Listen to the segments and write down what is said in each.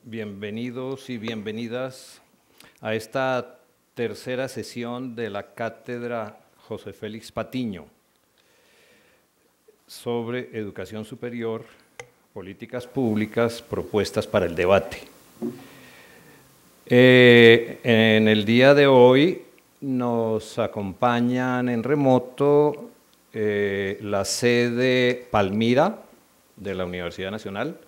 Bienvenidos y bienvenidas a esta tercera sesión de la Cátedra José Félix Patiño sobre Educación Superior, Políticas Públicas, Propuestas para el Debate. En el día de hoy nos acompañan en remoto la sede Palmira de la Universidad Nacional,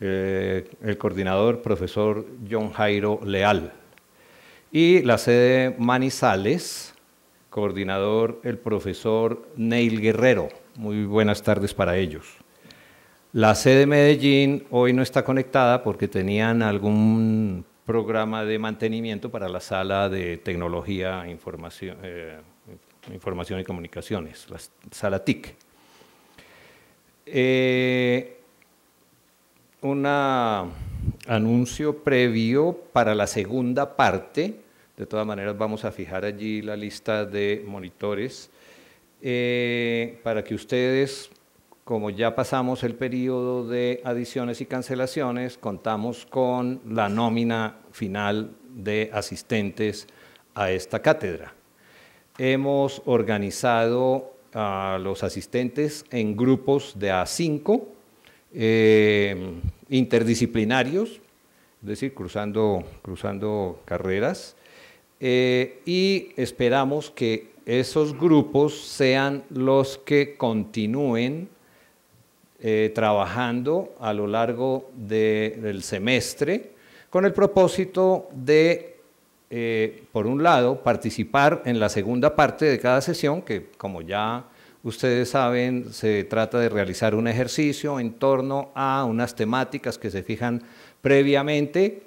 el coordinador profesor John Jairo Leal, y la sede Manizales, coordinador el profesor Neil Guerrero. Muy buenas tardes para ellos. La sede Medellín hoy no está conectada porque tenían algún programa de mantenimiento para la sala de tecnología, información y comunicaciones, la sala TIC. Un anuncio previo para la segunda parte. De todas maneras vamos a fijar allí la lista de monitores para que ustedes, como ya pasamos el periodo de adiciones y cancelaciones, contamos con la nómina final de asistentes a esta cátedra. Hemos organizado a los asistentes en grupos de A5, interdisciplinarios, es decir, cruzando carreras, y esperamos que esos grupos sean los que continúen trabajando a lo largo del semestre con el propósito de, por un lado, participar en la segunda parte de cada sesión, que como ya ustedes saben, se trata de realizar un ejercicio en torno a unas temáticas que se fijan previamente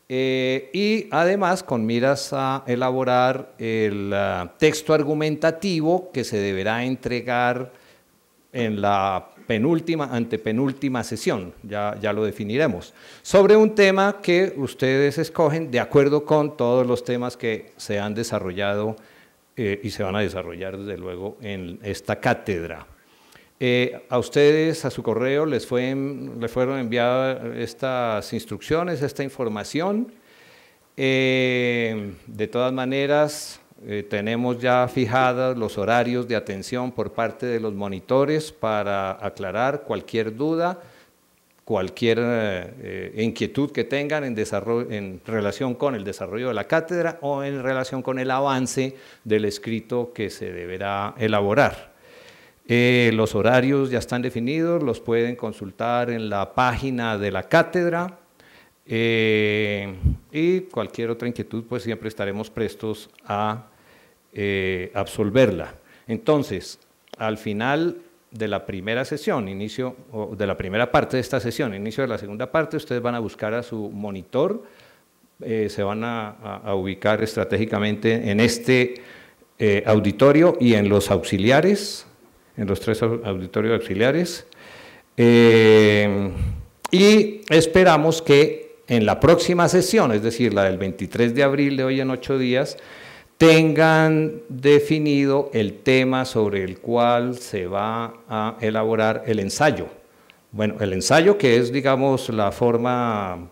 y además con miras a elaborar el texto argumentativo que se deberá entregar en la antepenúltima sesión, ya lo definiremos, sobre un tema que ustedes escogen de acuerdo con todos los temas que se han desarrollado y se van a desarrollar desde luego en esta cátedra. A ustedes, a su correo, les fueron enviadas estas instrucciones, esta información. De todas maneras, tenemos ya fijados los horarios de atención por parte de los monitores para aclarar cualquier duda, cualquier inquietud que tengan en relación con el desarrollo de la cátedra o en relación con el avance del escrito que se deberá elaborar. Los horarios ya están definidos, los pueden consultar en la página de la cátedra y cualquier otra inquietud pues siempre estaremos prestos a absolverla. Entonces, al final de la primera sesión, de la primera parte de esta sesión, inicio de la segunda parte, ustedes van a buscar a su monitor, se van a ubicar estratégicamente en este auditorio y en los auxiliares, en los 3 auditorios auxiliares, y esperamos que en la próxima sesión, es decir, la del 23 de abril de hoy en 8 días, tengan definido el tema sobre el cual se va a elaborar el ensayo. Bueno, el ensayo que es, digamos, la forma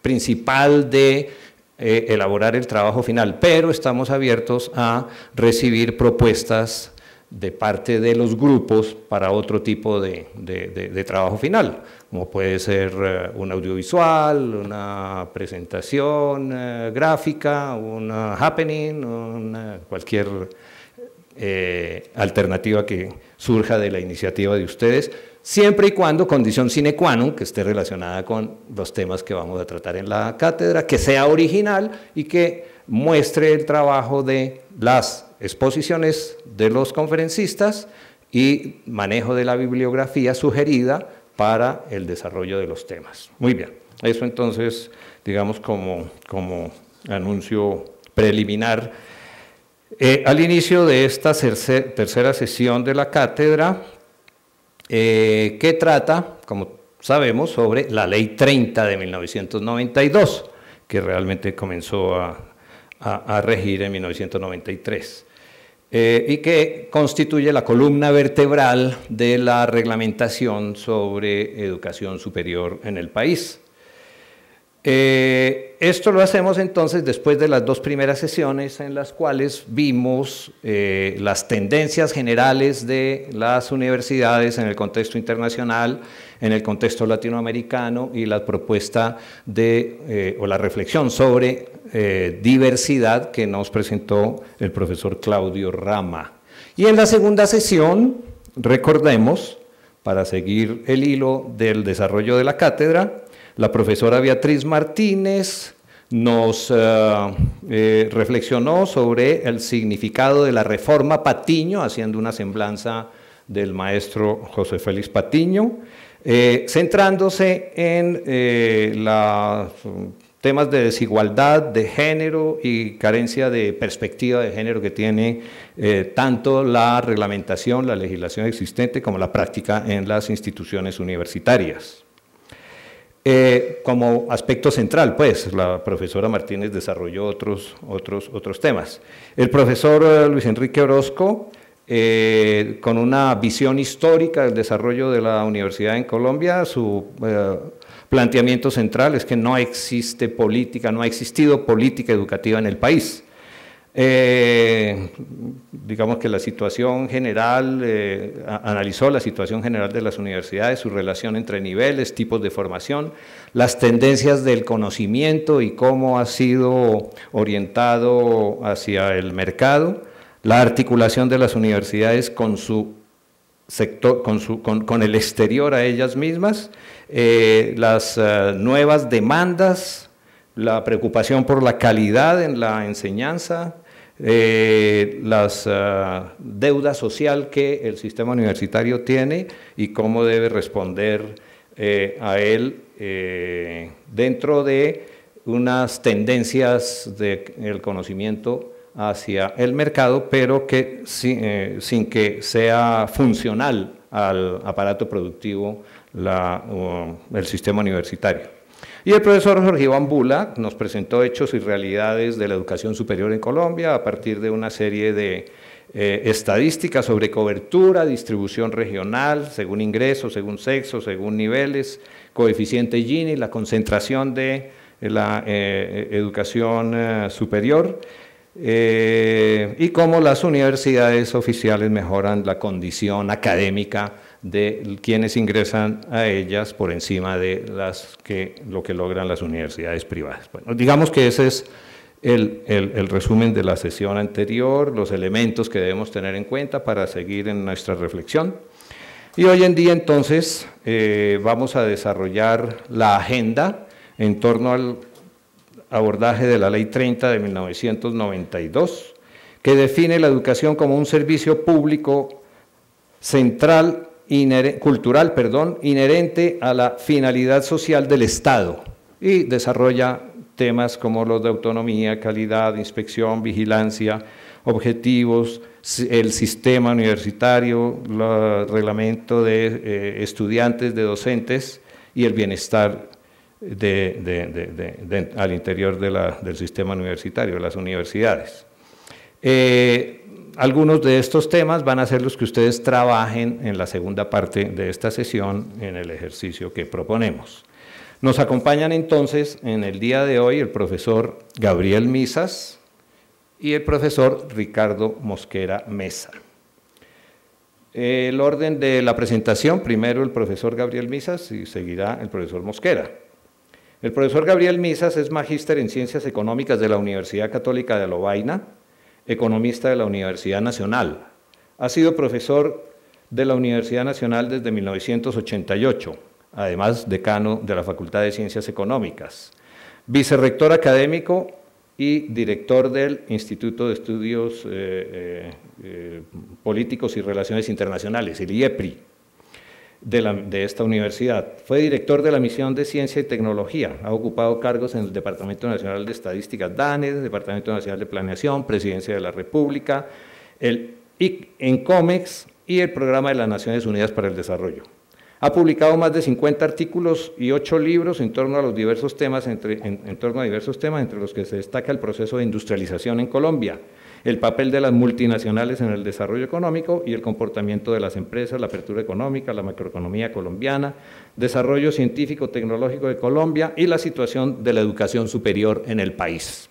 principal de elaborar el trabajo final, pero estamos abiertos a recibir propuestas de parte de los grupos para otro tipo de trabajo final, como puede ser un audiovisual, una presentación gráfica, una happening, cualquier alternativa que surja de la iniciativa de ustedes, siempre y cuando condición sine qua non, que esté relacionada con los temas que vamos a tratar en la cátedra, que sea original y que muestre el trabajo de las exposiciones de los conferencistas y manejo de la bibliografía sugerida para el desarrollo de los temas. Muy bien, eso entonces, digamos, como anuncio preliminar. Al inicio de esta tercera sesión de la cátedra, que trata, como sabemos, sobre la Ley 30 de 1992, que realmente comenzó a regir en 1993. Y que constituye la columna vertebral de la reglamentación sobre educación superior en el país. Esto lo hacemos entonces después de las dos primeras sesiones en las cuales vimos las tendencias generales de las universidades en el contexto internacional, en el contexto latinoamericano y la propuesta o la reflexión sobre diversidad que nos presentó el profesor Claudio Rama. Y en la segunda sesión, recordemos, para seguir el hilo del desarrollo de la cátedra, la profesora Beatriz Martínez nos reflexionó sobre el significado de la reforma Patiño, haciendo una semblanza del maestro José Félix Patiño, centrándose en los temas de desigualdad, de género y carencia de perspectiva de género que tiene tanto la reglamentación, la legislación existente, como la práctica en las instituciones universitarias. Como aspecto central, pues, la profesora Martínez desarrolló otros temas. El profesor Luis Enrique Orozco, con una visión histórica del desarrollo de la universidad en Colombia, su planteamiento central es que no existe política, no ha existido política educativa en el país. Digamos que la situación general, analizó la situación general de las universidades, su relación entre niveles, tipos de formación, las tendencias del conocimiento y cómo ha sido orientado hacia el mercado, la articulación de las universidades con su sector, con el exterior a ellas mismas, las nuevas demandas, la preocupación por la calidad en la enseñanza, las deuda social que el sistema universitario tiene y cómo debe responder a él dentro de unas tendencias del conocimiento hacia el mercado, pero que sin que sea funcional al aparato productivo el sistema universitario. Y el profesor Jorge Iván Bula nos presentó hechos y realidades de la educación superior en Colombia a partir de una serie de estadísticas sobre cobertura, distribución regional, según ingresos, según sexo, según niveles, coeficiente Gini, la concentración de la educación superior, y cómo las universidades oficiales mejoran la condición académica de quienes ingresan a ellas por encima de lo que logran las universidades privadas. Bueno, digamos que ese es el resumen de la sesión anterior, los elementos que debemos tener en cuenta para seguir en nuestra reflexión. Y hoy en día entonces vamos a desarrollar la agenda en torno al abordaje de la Ley 30 de 1992, que define la educación como un servicio público central cultural, inherente a la finalidad social del Estado y desarrolla temas como los de autonomía, calidad, inspección, vigilancia, objetivos, el sistema universitario, el reglamento de estudiantes, de docentes y el bienestar al interior del sistema universitario, de las universidades. Algunos de estos temas van a ser los que ustedes trabajen en la segunda parte de esta sesión en el ejercicio que proponemos. Nos acompañan entonces en el día de hoy el profesor Gabriel Misas y el profesor Ricardo Mosquera Mesa. El orden de la presentación, primero el profesor Gabriel Misas y seguirá el profesor Mosquera. El profesor Gabriel Misas es magíster en Ciencias Económicas de la Universidad Católica de Lovaina, economista de la Universidad Nacional. Ha sido profesor de la Universidad Nacional desde 1988, además decano de la Facultad de Ciencias Económicas, vicerrector académico y director del Instituto de Estudios Políticos y Relaciones Internacionales, el IEPRI, de esta universidad. Fue director de la Misión de Ciencia y Tecnología, ha ocupado cargos en el Departamento Nacional de Estadísticas DANE, Departamento Nacional de Planeación, Presidencia de la República, el INCOMEX y el Programa de las Naciones Unidas para el Desarrollo. Ha publicado más de 50 artículos y 8 libros en torno a diversos temas, entre los que se destaca el proceso de industrialización en Colombia, el papel de las multinacionales en el desarrollo económico y el comportamiento de las empresas, la apertura económica, la macroeconomía colombiana, desarrollo científico tecnológico de Colombia y la situación de la educación superior en el país.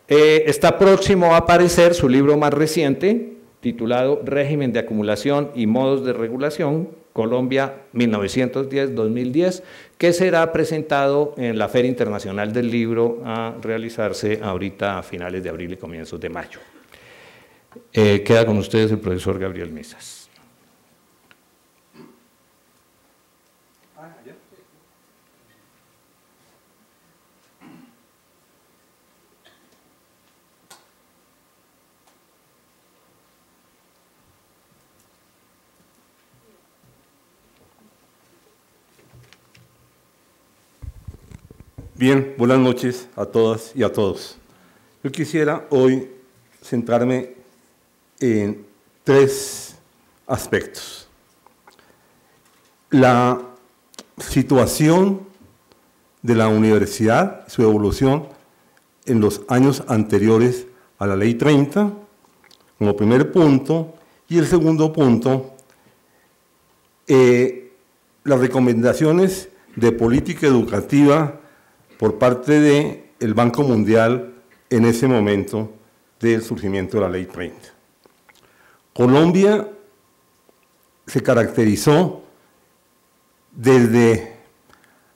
Está próximo a aparecer su libro más reciente, titulado Régimen de acumulación y modos de regulación, Colombia 1910-2010, que será presentado en la Feria Internacional del Libro a realizarse ahorita a finales de abril y comienzos de mayo. Queda con ustedes el profesor Gabriel Misas. Bien, buenas noches a todas y a todos. Yo quisiera hoy centrarme en 3 aspectos. La situación de la universidad, su evolución en los años anteriores a la Ley 30, como primer punto, y el segundo punto, las recomendaciones de política educativa por parte del Banco Mundial en ese momento del surgimiento de la Ley 30. Colombia se caracterizó desde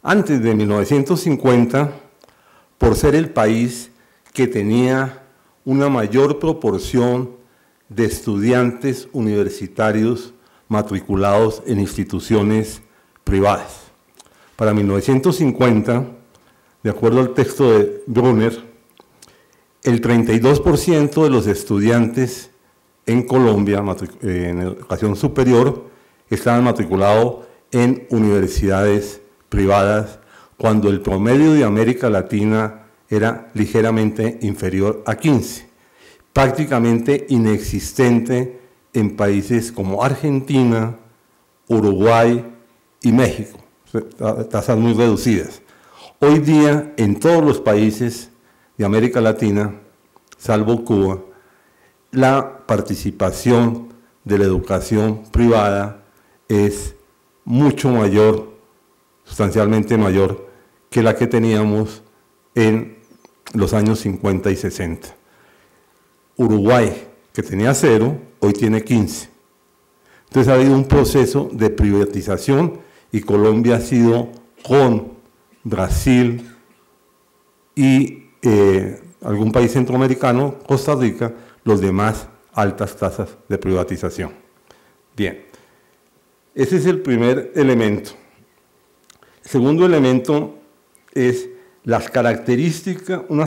antes de 1950 por ser el país que tenía una mayor proporción de estudiantes universitarios matriculados en instituciones privadas. Para 1950, de acuerdo al texto de Brunner, el 32% de los estudiantes en Colombia en educación superior estaban matriculados en universidades privadas, cuando el promedio de América Latina era ligeramente inferior a 15%, prácticamente inexistente en países como Argentina, Uruguay y México, tasas muy reducidas. Hoy día, en todos los países de América Latina, salvo Cuba, la participación de la educación privada es mucho mayor, sustancialmente mayor, que la que teníamos en los años 50 y 60. Uruguay, que tenía 0, hoy tiene 15. Entonces ha habido un proceso de privatización y Colombia ha sido con Brasil y algún país centroamericano, Costa Rica, los demás altas tasas de privatización. Bien, ese es el primer elemento. El segundo elemento es unas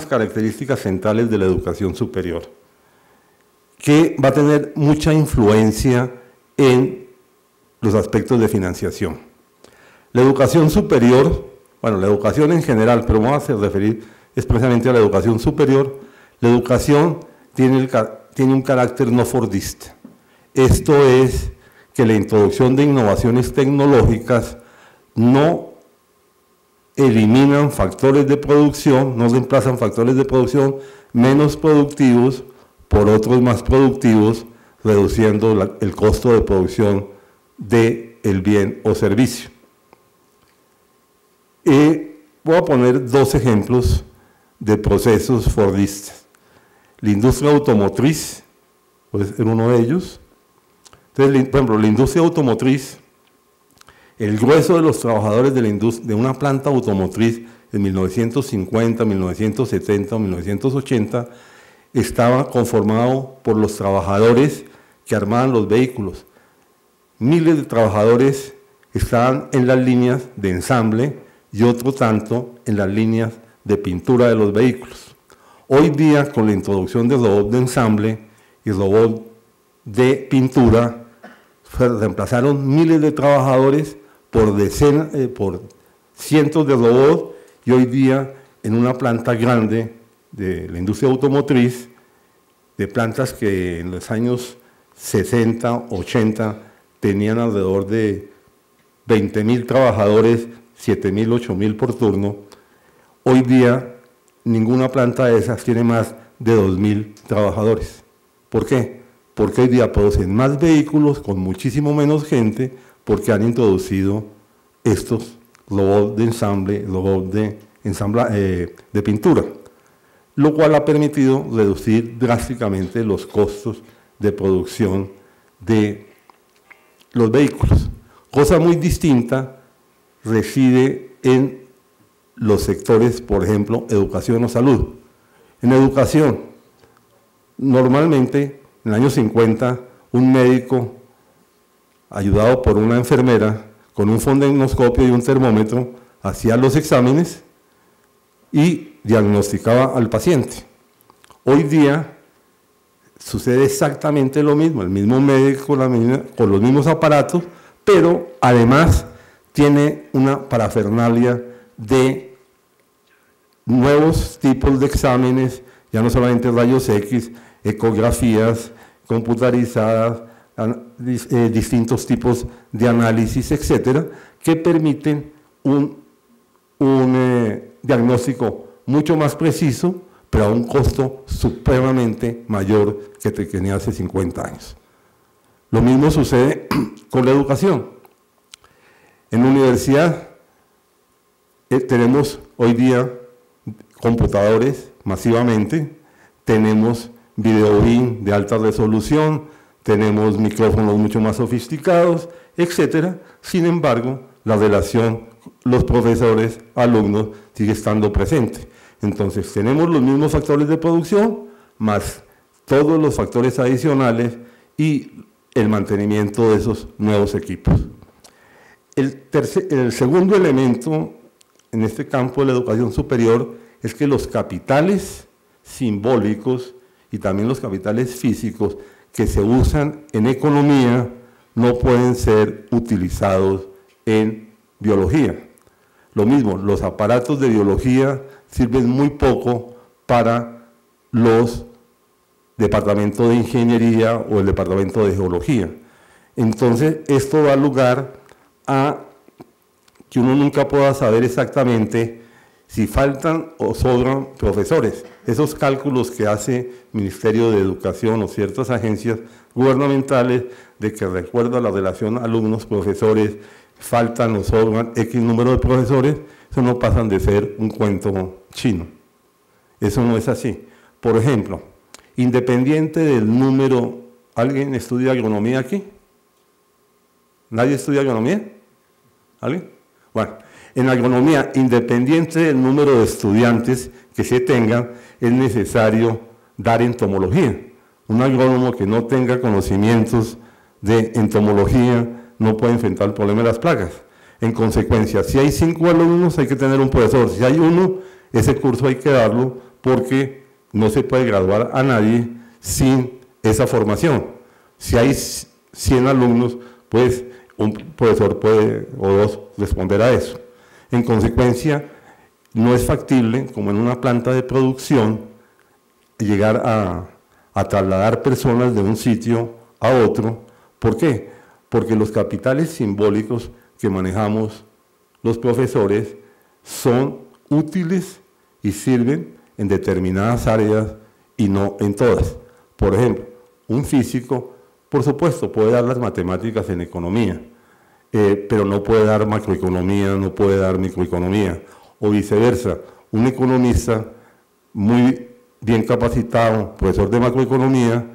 características centrales de la educación superior, que va a tener mucha influencia en los aspectos de financiación. La educación superior, bueno, la educación en general, pero vamos a referir expresamente a la educación superior. La educación tiene un carácter no fordista. Esto es que la introducción de innovaciones tecnológicas no eliminan factores de producción, no reemplazan factores de producción menos productivos por otros más productivos, reduciendo el costo de producción del bien o servicio. Voy a poner 2 ejemplos de procesos fordistas. La industria automotriz puede ser uno de ellos. Entonces, por ejemplo, la industria automotriz, el grueso de los trabajadores de una planta automotriz en 1950, 1970 o 1980 estaba conformado por los trabajadores que armaban los vehículos. Miles de trabajadores estaban en las líneas de ensamble y otro tanto en las líneas de pintura de los vehículos. Hoy día, con la introducción de robots de ensamble y robots de pintura, se reemplazaron miles de trabajadores por cientos de robots, y hoy día en una planta grande de la industria automotriz, de plantas que en los años 60, 80 tenían alrededor de 20.000 trabajadores, 7.000, 8.000 por turno. Hoy día ninguna planta de esas tiene más de 2.000 trabajadores. ¿Por qué? Porque hoy día producen más vehículos con muchísimo menos gente, porque han introducido estos robots de ensamble, robots de pintura, lo cual ha permitido reducir drásticamente los costos de producción de los vehículos. Cosa muy distinta reside en los sectores, por ejemplo, educación o salud. En educación, normalmente en el año 50, un médico, ayudado por una enfermera, con un fonendoscopio y un termómetro, hacía los exámenes y diagnosticaba al paciente. Hoy día sucede exactamente lo mismo, el mismo médico con los mismos aparatos, pero además tiene una parafernalia de nuevos tipos de exámenes, ya no solamente rayos X, ecografías computarizadas, distintos tipos de análisis, etcétera, que permiten un diagnóstico mucho más preciso, pero a un costo supremamente mayor que el que tenía hace 50 años. Lo mismo sucede con la educación. En la universidad tenemos hoy día computadores masivamente, tenemos video BIM de alta resolución, tenemos micrófonos mucho más sofisticados, etcétera. Sin embargo, la relación los profesores, alumnos, sigue estando presente. Entonces, tenemos los mismos factores de producción, más todos los factores adicionales y el mantenimiento de esos nuevos equipos. El segundo elemento en este campo de la educación superior es que los capitales simbólicos y también los capitales físicos que se usan en economía no pueden ser utilizados en biología. Lo mismo, los aparatos de biología sirven muy poco para los departamentos de ingeniería o el departamento de geología. Entonces, esto da lugar a que uno nunca pueda saber exactamente si faltan o sobran profesores. Esos cálculos que hace el Ministerio de Educación o ciertas agencias gubernamentales de que recuerda la relación alumnos-profesores, faltan o sobran X número de profesores, eso no pasan de ser un cuento chino. Eso no es así. Por ejemplo, independiente del número, ¿alguien estudia agronomía aquí? ¿Nadie estudia agronomía? ¿Alguien? Bueno, en agronomía, independiente del número de estudiantes que se tengan, es necesario dar entomología. Un agrónomo que no tenga conocimientos de entomología no puede enfrentar el problema de las plagas. En consecuencia, si hay 5 alumnos, hay que tener un profesor. Si hay uno, ese curso hay que darlo porque no se puede graduar a nadie sin esa formación. Si hay 100 alumnos, pues un profesor puede o dos responder a eso. En consecuencia, no es factible, como en una planta de producción, llegar a trasladar personas de un sitio a otro. ¿Por qué? Porque los capitales simbólicos que manejamos los profesores son útiles y sirven en determinadas áreas y no en todas. Por ejemplo, un físico, por supuesto, puede dar las matemáticas en economía, pero no puede dar macroeconomía, no puede dar microeconomía, o viceversa. Un economista muy bien capacitado, profesor de macroeconomía,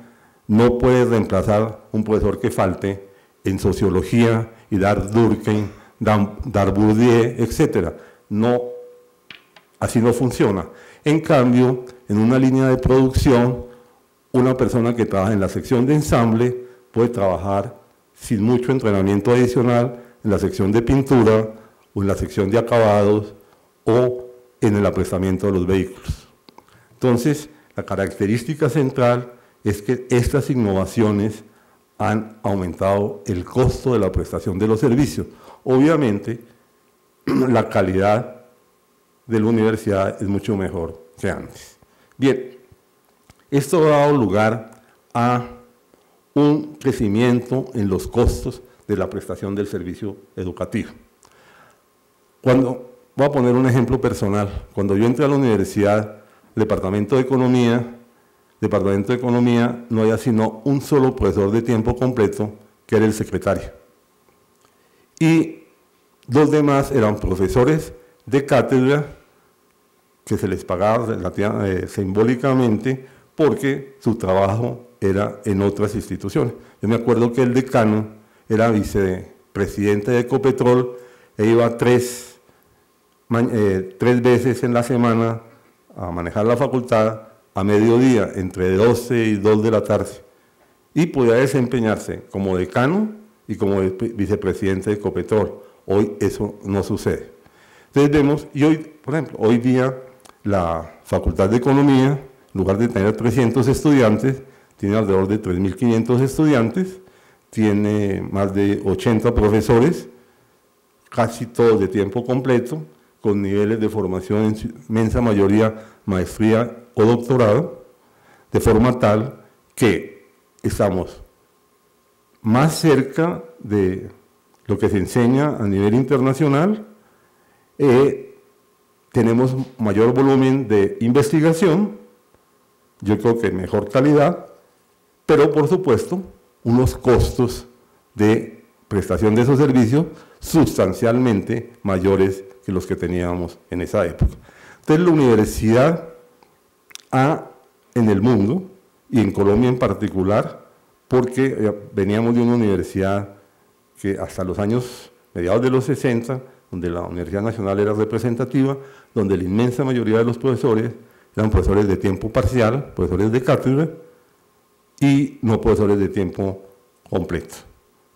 no puede reemplazar un profesor que falte en sociología y dar Durkheim, dar Bourdieu, etc. No, así no funciona. En cambio, en una línea de producción, una persona que trabaja en la sección de ensamble puede trabajar sin mucho entrenamiento adicional en la sección de pintura o en la sección de acabados o en el apresamiento de los vehículos. Entonces, la característica central es que estas innovaciones han aumentado el costo de la prestación de los servicios. Obviamente, la calidad de la universidad es mucho mejor que antes. Bien, esto ha dado lugar a un crecimiento en los costos de la prestación del servicio educativo. Voy a poner un ejemplo personal. Cuando yo entré a la universidad, Departamento de Economía, no había sino un solo profesor de tiempo completo, que era el secretario. Y los demás eran profesores de cátedra que se les pagaba simbólicamente porque su trabajo era en otras instituciones. Yo me acuerdo que el decano era vicepresidente de Ecopetrol e iba tres veces en la semana a manejar la facultad a mediodía, entre 12 y 2 de la tarde, y podía desempeñarse como decano y como vicepresidente de Ecopetrol. Hoy eso no sucede. Entonces vemos, y hoy, por ejemplo, hoy día la Facultad de Economía, en lugar de tener 300 estudiantes, tiene alrededor de 3.500 estudiantes, tiene más de 80 profesores, casi todos de tiempo completo, con niveles de formación en su inmensa mayoría maestría o doctorado, de forma tal que estamos más cerca de lo que se enseña a nivel internacional, tenemos mayor volumen de investigación, yo creo que mejor calidad, pero por supuesto unos costos de prestación de esos servicios sustancialmente mayores que los que teníamos en esa época. Entonces la universidad en el mundo, y en Colombia en particular, porque veníamos de una universidad que hasta los años mediados de los 60, donde la Universidad Nacional era representativa, donde la inmensa mayoría de los profesores eran profesores de tiempo parcial, profesores de cátedra, y no profesores de tiempo completo.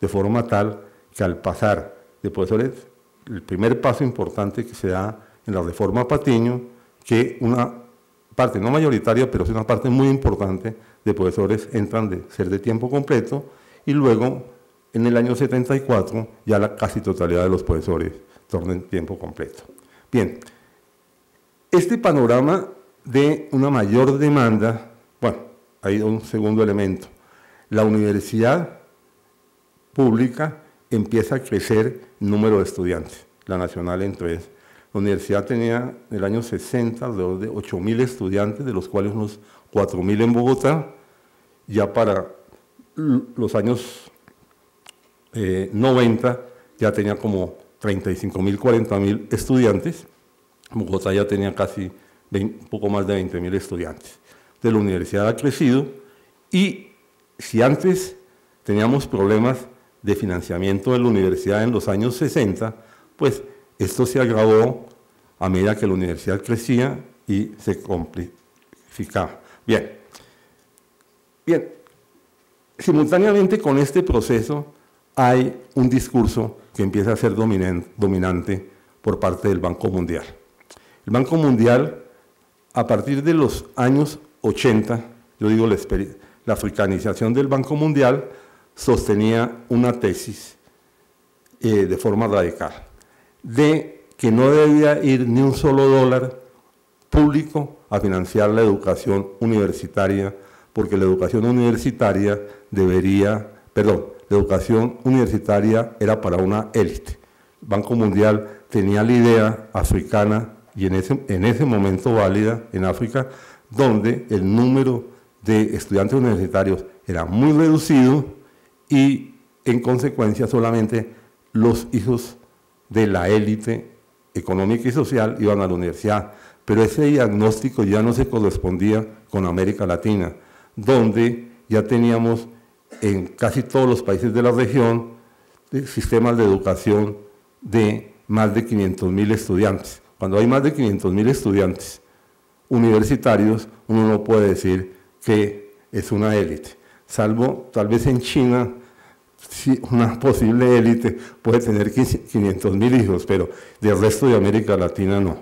De forma tal que al pasar de profesores, el primer paso importante que se da en la reforma Patiño, que una parte no mayoritaria, pero es una parte muy importante de profesores entran de ser de tiempo completo, y luego en el año 74 ya la casi totalidad de los profesores tornan tiempo completo. Bien, este panorama de una mayor demanda, bueno, hay un segundo elemento. La universidad pública empieza a crecer el número de estudiantes, la nacional entre ellos. La universidad tenía en el año 60 alrededor de 8.000 estudiantes, de los cuales unos 4.000 en Bogotá. Ya para los años 90 ya tenía como 35.000, 40.000 estudiantes. Bogotá ya tenía casi un poco más de 20.000 estudiantes. Entonces la universidad ha crecido, y si antes teníamos problemas de financiamiento de la universidad en los años 60, pues esto se agravó a medida que la universidad crecía y se complicaba. Bien, simultáneamente con este proceso hay un discurso que empieza a ser dominante por parte del Banco Mundial. El Banco Mundial, a partir de los años 80, yo digo la africanización del Banco Mundial, sostenía una tesis de forma radical, de que no debía ir ni un solo dólar público a financiar la educación universitaria, porque la educación universitaria la educación universitaria era para una élite. El Banco Mundial tenía la idea africana, y en ese momento válida en África, donde el número de estudiantes universitarios era muy reducido y en consecuencia solamente los hijos de la élite económica y social iban a la universidad. Pero ese diagnóstico ya no se correspondía con América Latina, donde ya teníamos en casi todos los países de la región sistemas de educación de más de 500.000 estudiantes. Cuando hay más de 500.000 estudiantes universitarios, uno no puede decir que es una élite, salvo tal vez en China, sí, una posible élite puede tener 500.000 hijos, pero del resto de América Latina no.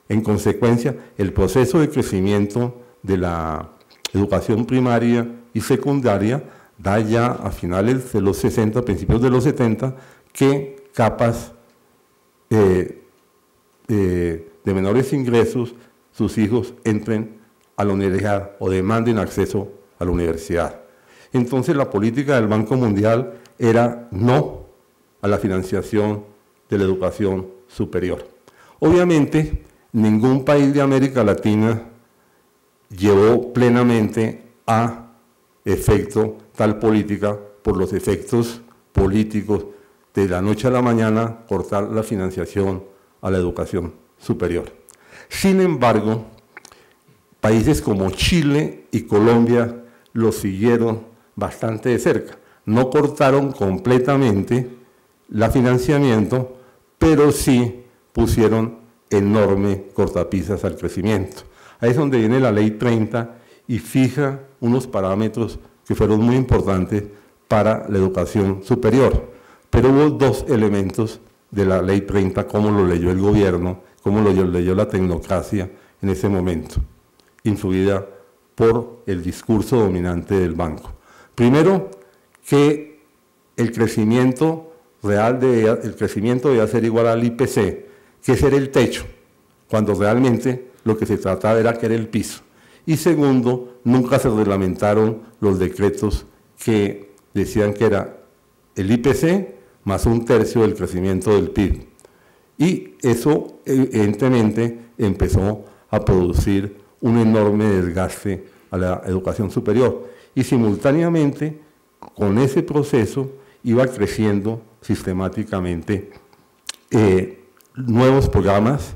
En consecuencia, el proceso de crecimiento de la educación primaria y secundaria da ya a finales de los 60, principios de los 70, que capas de menores ingresos, sus hijos entren a la universidad o demanden acceso a la universidad. Entonces la política del Banco Mundial era no a la financiación de la educación superior. Obviamente, ningún país de América Latina llevó plenamente a efecto tal política por los efectos políticos de la noche a la mañana cortar la financiación a la educación superior. Sin embargo, países como Chile y Colombia lo siguieron bastante de cerca. No cortaron completamente el financiamiento, pero sí pusieron enorme cortapisas al crecimiento. Ahí es donde viene la Ley 30 y fija unos parámetros que fueron muy importantes para la educación superior. Pero hubo dos elementos de la Ley 30, cómo lo leyó el gobierno, cómo lo leyó la tecnocracia en ese momento, influida por el discurso dominante del banco. Primero, que el crecimiento real debía ser igual al IPC, que ese era el techo, cuando realmente lo que se trataba era que era el piso. Y segundo, nunca se reglamentaron los decretos que decían que era el IPC más 1/3 del crecimiento del PIB. Y eso evidentemente empezó a producir un enorme desgaste a la educación superior. Y simultáneamente, con ese proceso, iba creciendo sistemáticamente nuevos programas.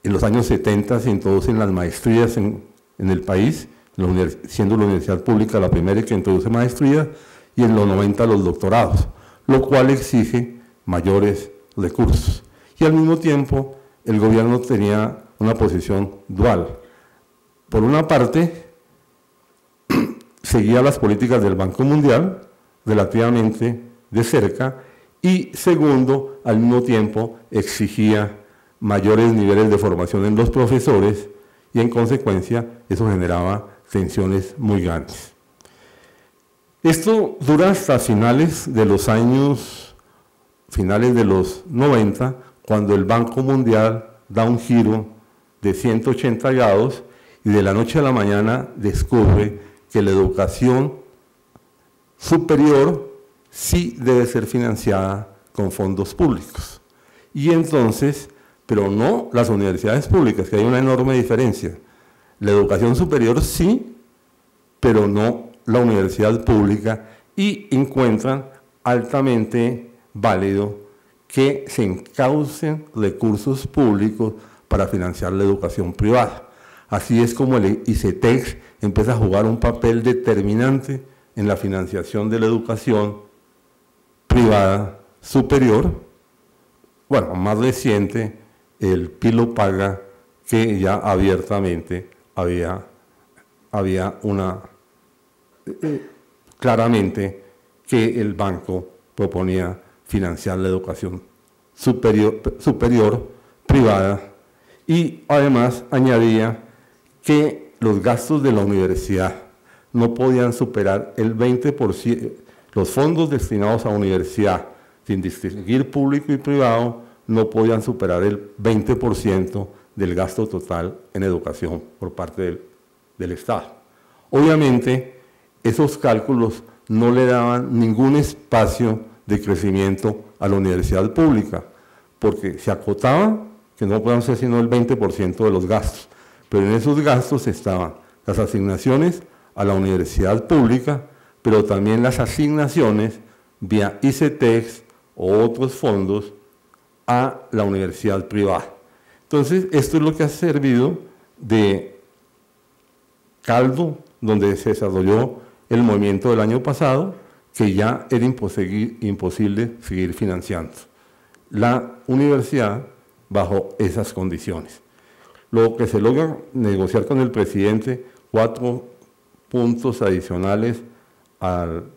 En los años 70 se introducen las maestrías en el país, siendo la universidad pública la primera que introduce maestrías, y en los 90 los doctorados, lo cual exige mayores recursos. Y al mismo tiempo, el gobierno tenía una posición dual. Por una parte, seguía las políticas del Banco Mundial relativamente de cerca, y segundo, al mismo tiempo, exigía mayores niveles de formación en los profesores, y en consecuencia eso generaba tensiones muy grandes. Esto dura hasta finales de los 90, cuando el Banco Mundial da un giro de 180 grados y de la noche a la mañana descubre que la educación superior sí debe ser financiada con fondos públicos. Y entonces, pero no las universidades públicas, que hay una enorme diferencia. La educación superior sí, pero no la universidad pública, y encuentran altamente válido que se encaucen recursos públicos para financiar la educación privada. Así es como el ICETEX empieza a jugar un papel determinante en la financiación de la educación privada superior. Bueno, más reciente, el PILO Paga, que ya abiertamente había claramente que el banco proponía financiar la educación superior privada, y además añadía que los gastos de la universidad no podían superar el 20%, los fondos destinados a universidad, sin distinguir público y privado, no podían superar el 20% del gasto total en educación por parte del Estado. Obviamente, esos cálculos no le daban ningún espacio de crecimiento a la universidad pública, porque se acotaba que no podían ser sino el 20% de los gastos, pero en esos gastos estaban las asignaciones a la universidad pública, pero también las asignaciones vía ICETEX o otros fondos a la universidad privada. Entonces, esto es lo que ha servido de caldo donde se desarrolló el movimiento del año pasado, que ya era imposible seguir financiando la universidad bajo esas condiciones. Lo que se logra negociar con el presidente, 4 puntos adicionales al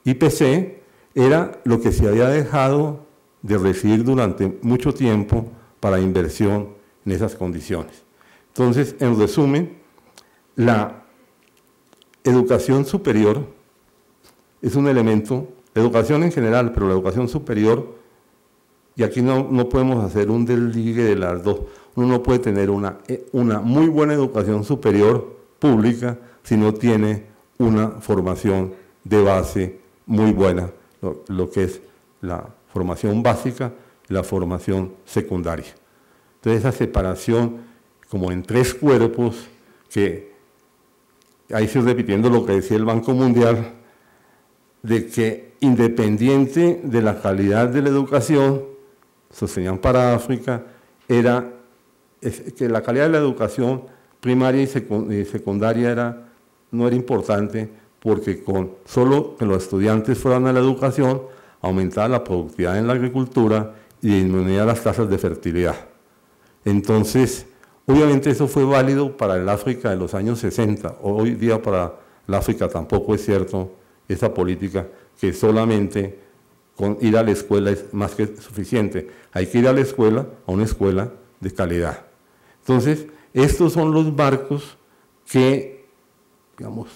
IPC, era lo que se había dejado de recibir durante mucho tiempo para inversión en esas condiciones. Entonces, en resumen, la educación superior es un elemento, educación en general, pero la educación superior, y aquí no podemos hacer un desligue de las dos. Uno no puede tener una muy buena educación superior pública si no tiene una formación de base muy buena, lo que es la formación básica y la formación secundaria. Entonces esa separación como en 3 cuerpos, que ahí estoy repitiendo lo que decía el Banco Mundial, de que independiente de la calidad de la educación, sostenían para África, era que la calidad de la educación primaria y secundaria no era importante, porque con solo que los estudiantes fueran a la educación, aumentaba la productividad en la agricultura y disminuía las tasas de fertilidad. Entonces, obviamente eso fue válido para el África de los años 60, hoy día para el África tampoco es cierto esa política que solamente con ir a la escuela es más que suficiente. Hay que ir a la escuela, a una escuela de calidad. Entonces, estos son los marcos que, digamos,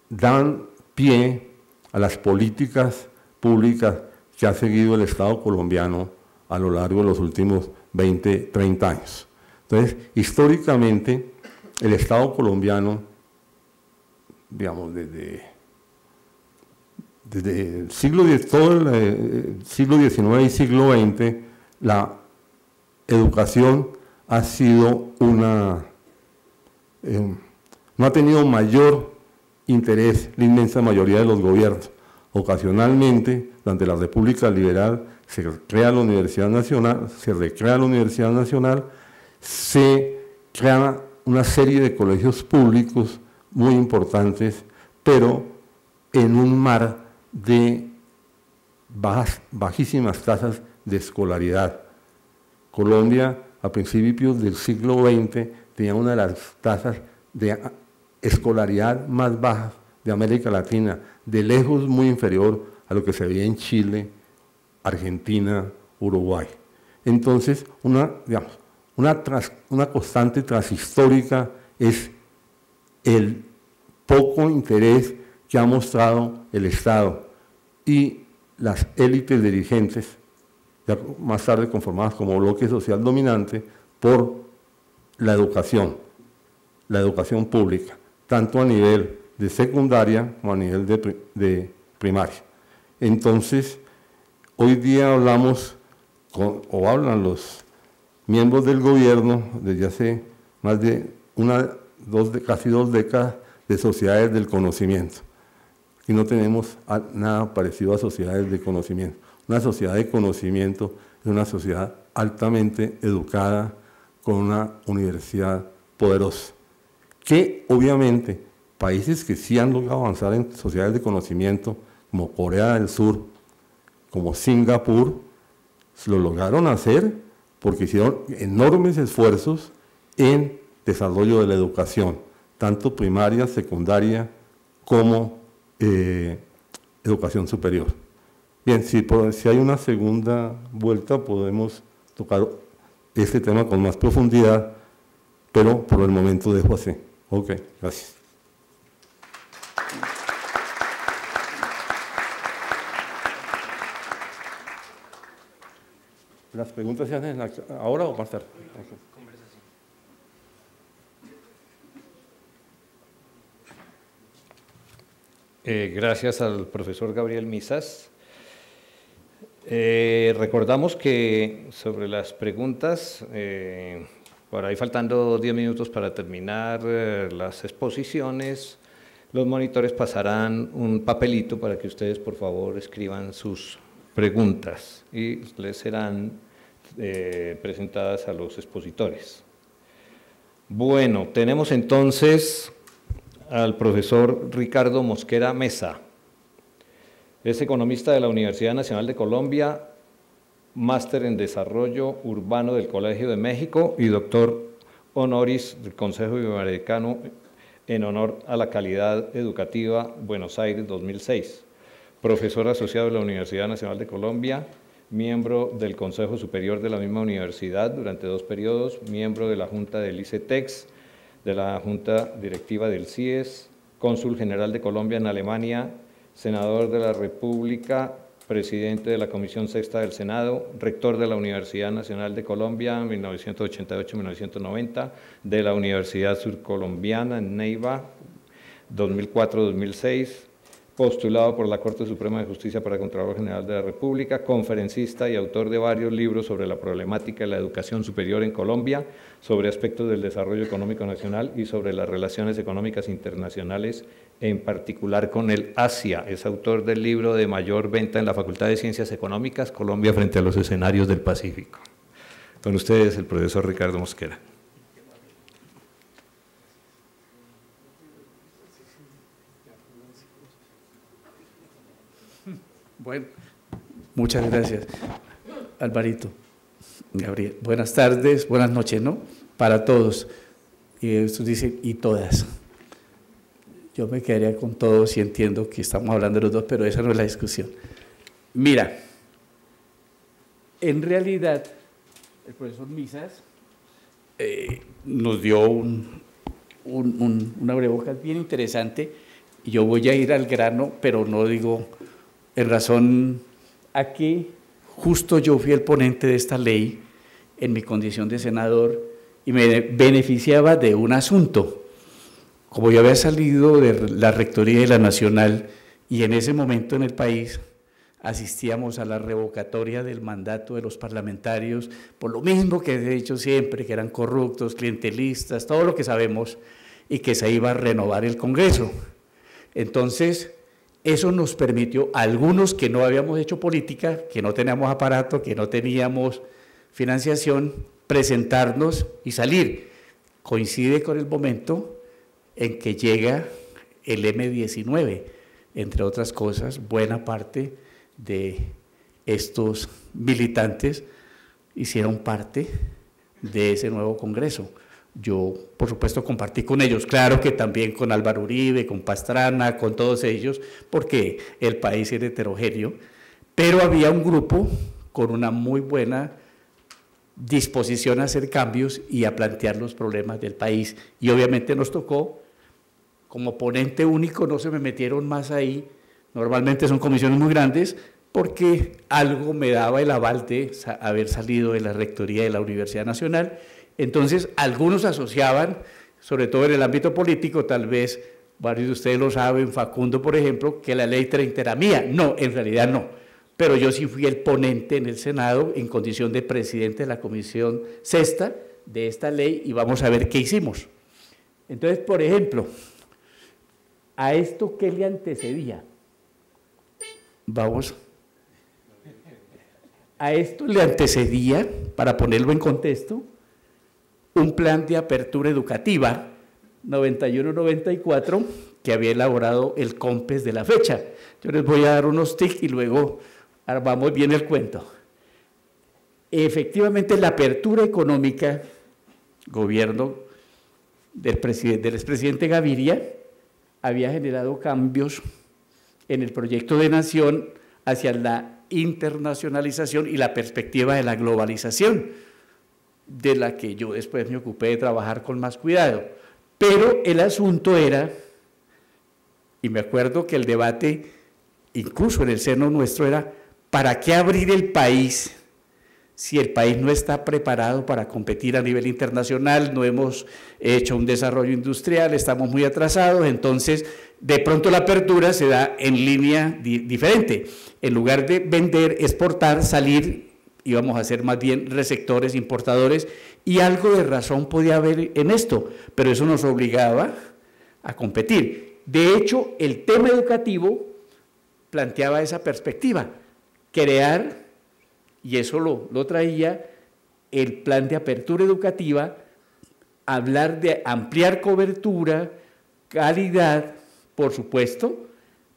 dan pie a las políticas públicas que ha seguido el Estado colombiano a lo largo de los últimos 20, 30 años. Entonces, históricamente, el Estado colombiano, digamos, desde el siglo XIX, todo el siglo XIX y siglo XX, la educación ha sido no ha tenido mayor interés la inmensa mayoría de los gobiernos. Ocasionalmente, durante la República Liberal, se recrea la Universidad Nacional, se crea una serie de colegios públicos muy importantes, pero en un mar de bajísimas tasas de escolaridad. Colombia, a principios del siglo XX, tenía una de las tasas de escolaridad más bajas de América Latina, de lejos muy inferior a lo que se veía en Chile, Argentina, Uruguay. Entonces, una constante transhistórica es el poco interés que ha mostrado el Estado y las élites dirigentes, ya más tarde conformadas como bloque social dominante, por la educación pública, tanto a nivel de secundaria como a nivel de primaria. Entonces, hoy día hablamos, hablan los miembros del gobierno desde hace más de casi 2 décadas de sociedades del conocimiento. Y no tenemos nada parecido a sociedades de conocimiento. Una sociedad de conocimiento es una sociedad altamente educada, con una universidad poderosa, que obviamente países que sí han logrado avanzar en sociedades de conocimiento, como Corea del Sur, como Singapur, lo lograron hacer porque hicieron enormes esfuerzos en desarrollo de la educación, tanto primaria, secundaria, como educación superior. Bien, si hay una segunda vuelta, podemos tocar este tema con más profundidad, pero por el momento dejo así. Ok, gracias. ¿Las preguntas se hacen ahora o más tarde? Okay. Gracias al profesor Gabriel Misas. Recordamos que sobre las preguntas, por ahí faltando 10 minutos para terminar las exposiciones, los monitores pasarán un papelito para que ustedes por favor escriban sus preguntas y les serán presentadas a los expositores. Bueno, tenemos entonces al profesor Ricardo Mosquera Mesa. Es economista de la Universidad Nacional de Colombia, máster en Desarrollo Urbano del Colegio de México y doctor honoris del Consejo Iberoamericano en honor a la calidad educativa Buenos Aires 2006. Profesor asociado de la Universidad Nacional de Colombia, miembro del Consejo Superior de la misma universidad durante 2 periodos, miembro de la Junta del ICETEX, de la Junta Directiva del CIES, cónsul general de Colombia en Alemania, senador de la República, presidente de la Comisión Sexta del Senado, rector de la Universidad Nacional de Colombia en 1988-1990, de la Universidad Surcolombiana en Neiva, 2004-2006, postulado por la Corte Suprema de Justicia para Contralor General de la República, conferencista y autor de varios libros sobre la problemática de la educación superior en Colombia, sobre aspectos del desarrollo económico nacional y sobre las relaciones económicas internacionales, en particular con el Asia. Es autor del libro de mayor venta en la Facultad de Ciencias Económicas, Colombia frente a los escenarios del Pacífico. Con ustedes, el profesor Ricardo Mosquera. Bueno, muchas gracias, Alvarito, Gabriel. Buenas tardes, buenas noches, ¿no? Para todos. Y estos dicen, y todas. Yo me quedaría con todos y entiendo que estamos hablando de los dos, pero esa no es la discusión. Mira, en realidad, el profesor Misas nos dio una abrebocas bien interesante, y yo voy a ir al grano, pero no digo en razón a que justo yo fui el ponente de esta ley en mi condición de senador y me beneficiaba de un asunto. Como yo había salido de la rectoría de la Nacional y en ese momento en el país asistíamos a la revocatoria del mandato de los parlamentarios, por lo mismo que he dicho siempre, que eran corruptos, clientelistas, todo lo que sabemos, y que se iba a renovar el Congreso. Entonces, eso nos permitió a algunos que no habíamos hecho política, que no teníamos aparato, que no teníamos financiación, presentarnos y salir. Coincide con el momento en que llega el M-19, entre otras cosas, buena parte de estos militantes hicieron parte de ese nuevo Congreso. Yo, por supuesto, compartí con ellos, claro que también con Álvaro Uribe, con Pastrana, con todos ellos, porque el país era heterogéneo, pero había un grupo con una muy buena disposición a hacer cambios y a plantear los problemas del país. Y obviamente nos tocó, como ponente único, no se me metieron más ahí, normalmente son comisiones muy grandes, porque algo me daba el aval de haber salido de la rectoría de la Universidad Nacional. Entonces, algunos asociaban, sobre todo en el ámbito político, tal vez varios de ustedes lo saben, Facundo, por ejemplo, que la ley 30 era mía. No, en realidad no, pero yo sí fui el ponente en el Senado en condición de presidente de la Comisión Sexta de esta ley y vamos a ver qué hicimos. Entonces, por ejemplo, ¿a esto qué le antecedía? Vamos. A esto le antecedía, para ponerlo en contexto, un plan de apertura educativa 91-94 que había elaborado el COMPES de la fecha. Yo les voy a dar unos tics y luego armamos bien el cuento. Efectivamente, la apertura económica, gobierno del expresidente Gaviria, había generado cambios en el proyecto de nación hacia la internacionalización y la perspectiva de la globalización, de la que yo después me ocupé de trabajar con más cuidado. Pero el asunto era, y me acuerdo que el debate, incluso en el seno nuestro, era ¿para qué abrir el país si el país no está preparado para competir a nivel internacional? No hemos hecho un desarrollo industrial, estamos muy atrasados, entonces de pronto la apertura se da en línea diferente. En lugar de vender, exportar, salir, íbamos a ser más bien receptores, importadores, y algo de razón podía haber en esto, pero eso nos obligaba a competir. De hecho, el tema educativo planteaba esa perspectiva, crear, y eso lo traía el plan de apertura educativa, hablar de ampliar cobertura, calidad, por supuesto,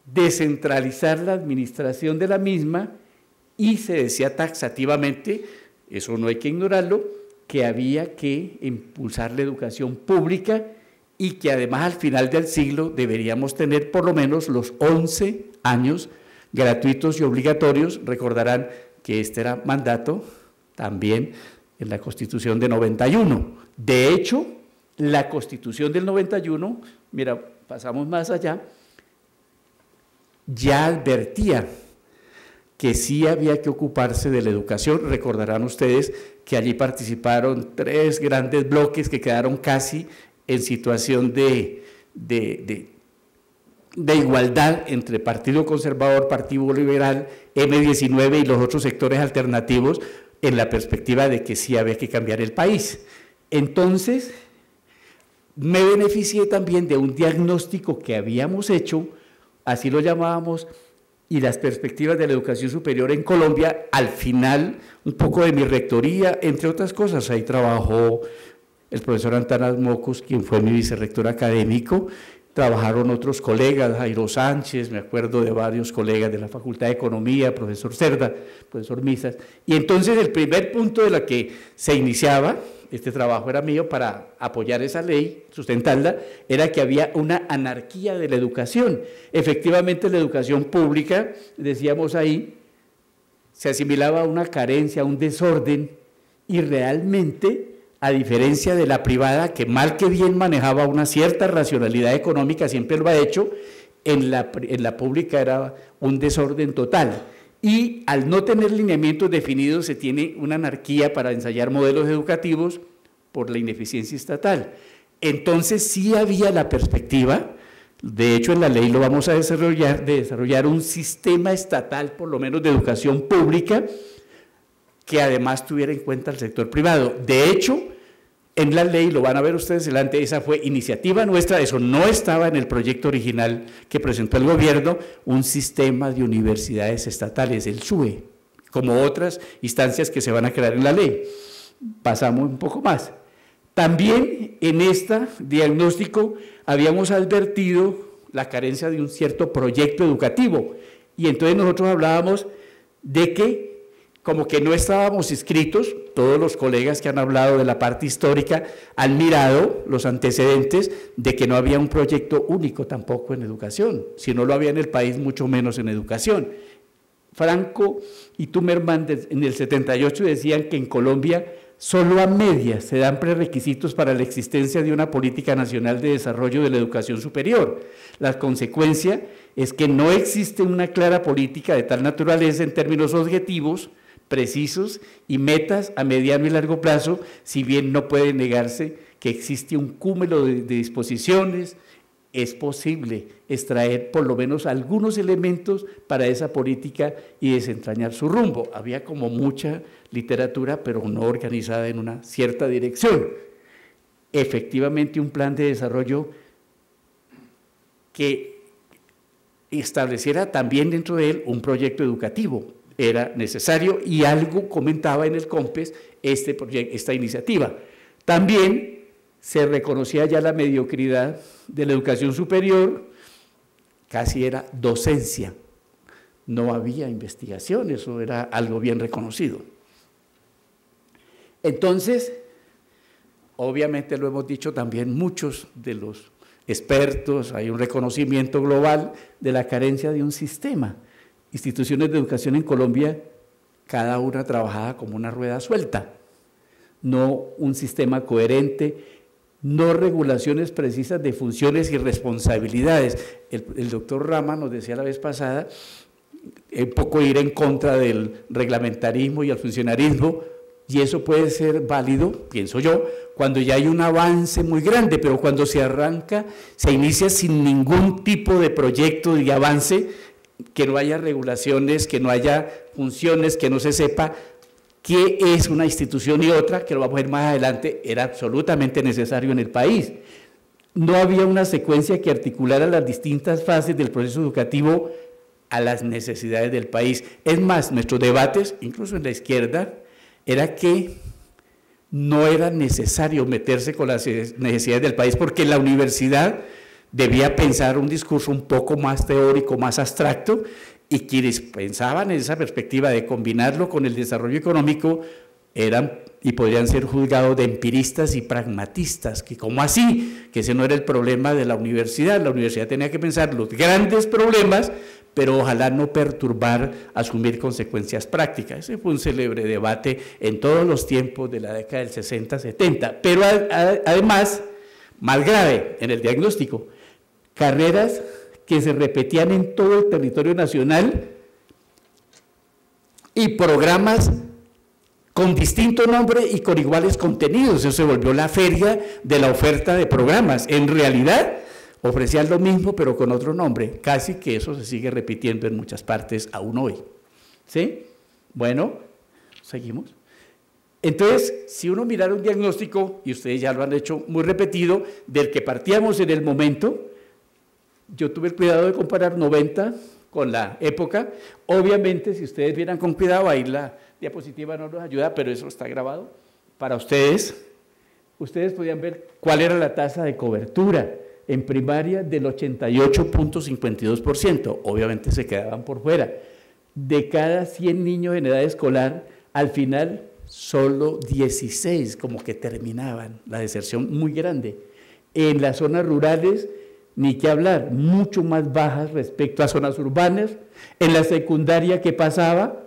descentralizar la administración de la misma, y se decía taxativamente, eso no hay que ignorarlo, que había que impulsar la educación pública y que además al final del siglo deberíamos tener por lo menos los 11 años gratuitos y obligatorios. Recordarán que este era mandato también en la Constitución de 91. De hecho, la Constitución del 91, mira, pasamos más allá, ya advertía que sí había que ocuparse de la educación. Recordarán ustedes que allí participaron 3 grandes bloques que quedaron casi en situación de de igualdad entre Partido Conservador, Partido Liberal, M19 y los otros sectores alternativos en la perspectiva de que sí había que cambiar el país. Entonces, me beneficié también de un diagnóstico que habíamos hecho, así lo llamábamos, y las perspectivas de la educación superior en Colombia. Al final, un poco de mi rectoría, entre otras cosas, ahí trabajó el profesor Antanas Mocus, quien fue mi vicerrector académico, trabajaron otros colegas, Jairo Sánchez, me acuerdo de varios colegas de la Facultad de Economía, profesor Cerda, profesor Misas, y entonces el primer punto de la que se iniciaba, este trabajo era mío para apoyar esa ley, sustentarla, era que había una anarquía de la educación. Efectivamente, la educación pública, decíamos ahí, se asimilaba a una carencia, a un desorden, y realmente, a diferencia de la privada, que mal que bien manejaba una cierta racionalidad económica, siempre lo ha hecho, en la pública era un desorden total. Y al no tener lineamientos definidos, se tiene una anarquía para ensayar modelos educativos por la ineficiencia estatal. Entonces sí había la perspectiva, de hecho en la ley lo vamos a desarrollar, de desarrollar un sistema estatal, por lo menos de educación pública, que además tuviera en cuenta el sector privado. De hecho, en la ley, lo van a ver ustedes delante, esa fue iniciativa nuestra, eso no estaba en el proyecto original que presentó el gobierno, un sistema de universidades estatales, el SUE, como otras instancias que se van a crear en la ley. Pasamos un poco más. También en este diagnóstico habíamos advertido la carencia de un cierto proyecto educativo, y entonces nosotros hablábamos de que como que no estábamos inscritos, todos los colegas que han hablado de la parte histórica han mirado los antecedentes de que no había un proyecto único tampoco en educación, si no lo había en el país, mucho menos en educación. Franco y Tumerman en el 78 decían que en Colombia solo a medias se dan prerequisitos para la existencia de una política nacional de desarrollo de la educación superior. La consecuencia es que no existe una clara política de tal naturaleza en términos objetivos, precisos y metas a mediano y largo plazo, si bien no puede negarse que existe un cúmulo de disposiciones, es posible extraer por lo menos algunos elementos para esa política y desentrañar su rumbo. Había como mucha literatura, pero no organizada en una cierta dirección. Efectivamente, un plan de desarrollo que estableciera también dentro de él un proyecto educativo era necesario, y algo comentaba en el COMPES esta iniciativa. También se reconocía ya la mediocridad de la educación superior, casi era docencia, no había investigación, eso era algo bien reconocido. Entonces, obviamente lo hemos dicho también muchos de los expertos, hay un reconocimiento global de la carencia de un sistema. Instituciones de educación en Colombia, cada una trabajaba como una rueda suelta, no un sistema coherente, no regulaciones precisas de funciones y responsabilidades. El doctor Rama nos decía la vez pasada, un poco ir en contra del reglamentarismo y el funcionarismo, y eso puede ser válido, pienso yo, cuando ya hay un avance muy grande, pero cuando se arranca, se inicia sin ningún tipo de proyecto de avance, que no haya regulaciones, que no haya funciones, que no se sepa qué es una institución y otra, que lo vamos a ver más adelante, era absolutamente necesario en el país. No había una secuencia que articulara las distintas fases del proceso educativo a las necesidades del país. Es más, nuestros debates, incluso en la izquierda, era que no era necesario meterse con las necesidades del país, porque la universidad debía pensar un discurso un poco más teórico, más abstracto, y quienes pensaban en esa perspectiva de combinarlo con el desarrollo económico eran y podrían ser juzgados de empiristas y pragmatistas, que ¿cómo así? Que ese no era el problema de la universidad tenía que pensar los grandes problemas, pero ojalá no perturbar, asumir consecuencias prácticas. Ese fue un célebre debate en todos los tiempos de la década del 60-70, pero además, más grave en el diagnóstico, carreras que se repetían en todo el territorio nacional y programas con distinto nombre y con iguales contenidos. Eso se volvió la feria de la oferta de programas. En realidad, ofrecían lo mismo pero con otro nombre, casi que eso se sigue repitiendo en muchas partes aún hoy. ¿Sí? Bueno, seguimos. Entonces, si uno mirara un diagnóstico, y ustedes ya lo han hecho muy repetido, del que partíamos en el momento, yo tuve el cuidado de comparar 90 con la época. Obviamente, si ustedes vieran con cuidado, ahí la diapositiva no nos ayuda, pero eso está grabado para ustedes. Ustedes podían ver cuál era la tasa de cobertura en primaria del 88.52%. Obviamente se quedaban por fuera. De cada 100 niños en edad escolar, al final solo 16 como que terminaban, la deserción muy grande. En las zonas rurales, ni qué hablar, mucho más bajas respecto a zonas urbanas. En la secundaria, ¿qué pasaba?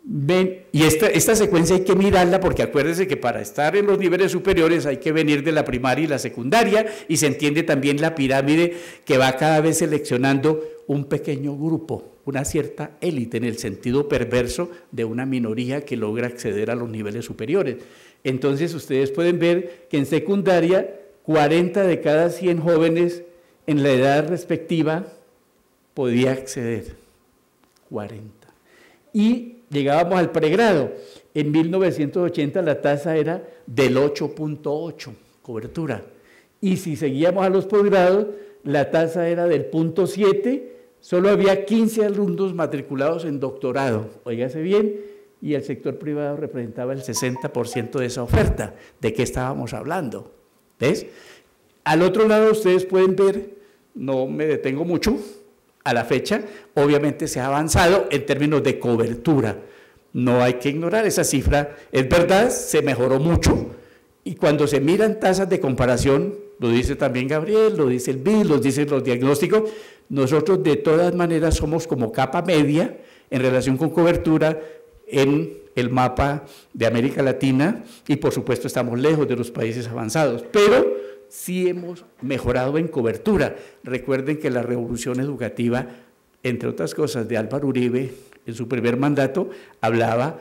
Ven, y esta secuencia hay que mirarla porque acuérdense que para estar en los niveles superiores hay que venir de la primaria y la secundaria, y se entiende también la pirámide que va cada vez seleccionando un pequeño grupo, una cierta élite en el sentido perverso de una minoría que logra acceder a los niveles superiores. Entonces ustedes pueden ver que en secundaria 40 de cada 100 jóvenes en la edad respectiva podía acceder, 40. Y llegábamos al pregrado. En 1980 la tasa era del 8.8, cobertura. Y si seguíamos a los posgrados, la tasa era del 0.7, solo había 15 alumnos matriculados en doctorado, óigase bien, y el sector privado representaba el 60% de esa oferta. ¿De qué estábamos hablando? ¿Ves? Al otro lado ustedes pueden ver, no me detengo mucho, a la fecha, obviamente se ha avanzado en términos de cobertura. No hay que ignorar esa cifra, es verdad, se mejoró mucho, y cuando se miran tasas de comparación, lo dice también Gabriel, lo dice el BID, lo dicen los diagnósticos, nosotros de todas maneras somos como capa media en relación con cobertura en el mapa de América Latina, y por supuesto estamos lejos de los países avanzados, pero sí hemos mejorado en cobertura. Recuerden que la revolución educativa, entre otras cosas, de Álvaro Uribe, en su primer mandato, hablaba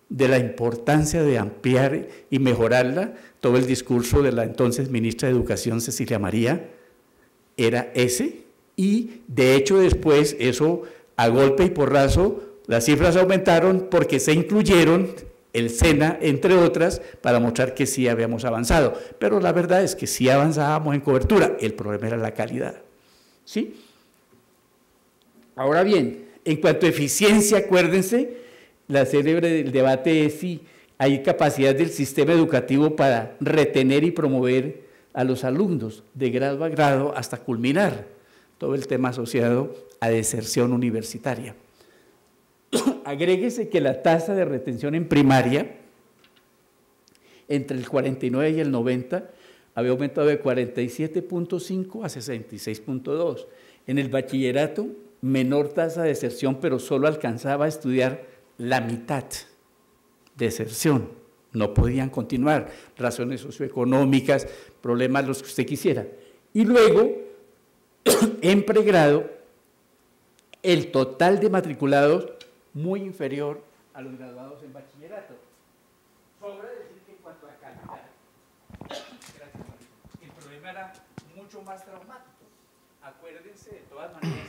de la importancia de ampliar y mejorarla. Todo el discurso de la entonces ministra de Educación, Cecilia María, era ese, y de hecho después eso, a golpe y porrazo, las cifras aumentaron porque se incluyeron el SENA, entre otras, para mostrar que sí habíamos avanzado. Pero la verdad es que sí avanzábamos en cobertura, el problema era la calidad. ¿Sí? Ahora bien, en cuanto a eficiencia, acuérdense, la célebre del debate es si hay capacidad del sistema educativo para retener y promover a los alumnos de grado a grado hasta culminar todo el tema asociado a deserción universitaria. Agréguese que la tasa de retención en primaria, entre el 49 y el 90, había aumentado de 47.5 a 66.2. En el bachillerato, menor tasa de deserción, pero solo alcanzaba a estudiar la mitad. Deserción, no podían continuar, razones socioeconómicas, problemas los que usted quisiera. Y luego, en pregrado, el total de matriculados muy inferior a los graduados en bachillerato. Sobra decir que en cuanto a calidad, el problema era mucho más traumático. Acuérdense de todas maneras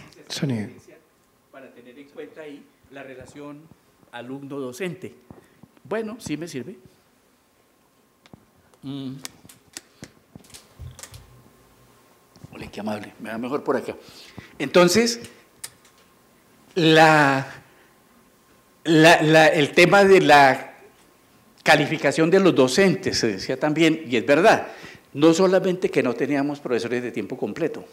para tener en cuenta ahí la relación alumno-docente. Bueno, sí me sirve. Ole, qué amable, me va mejor por acá. Entonces, el tema de la calificación de los docentes, se decía también, y es verdad, no solamente que no teníamos profesores de tiempo completo,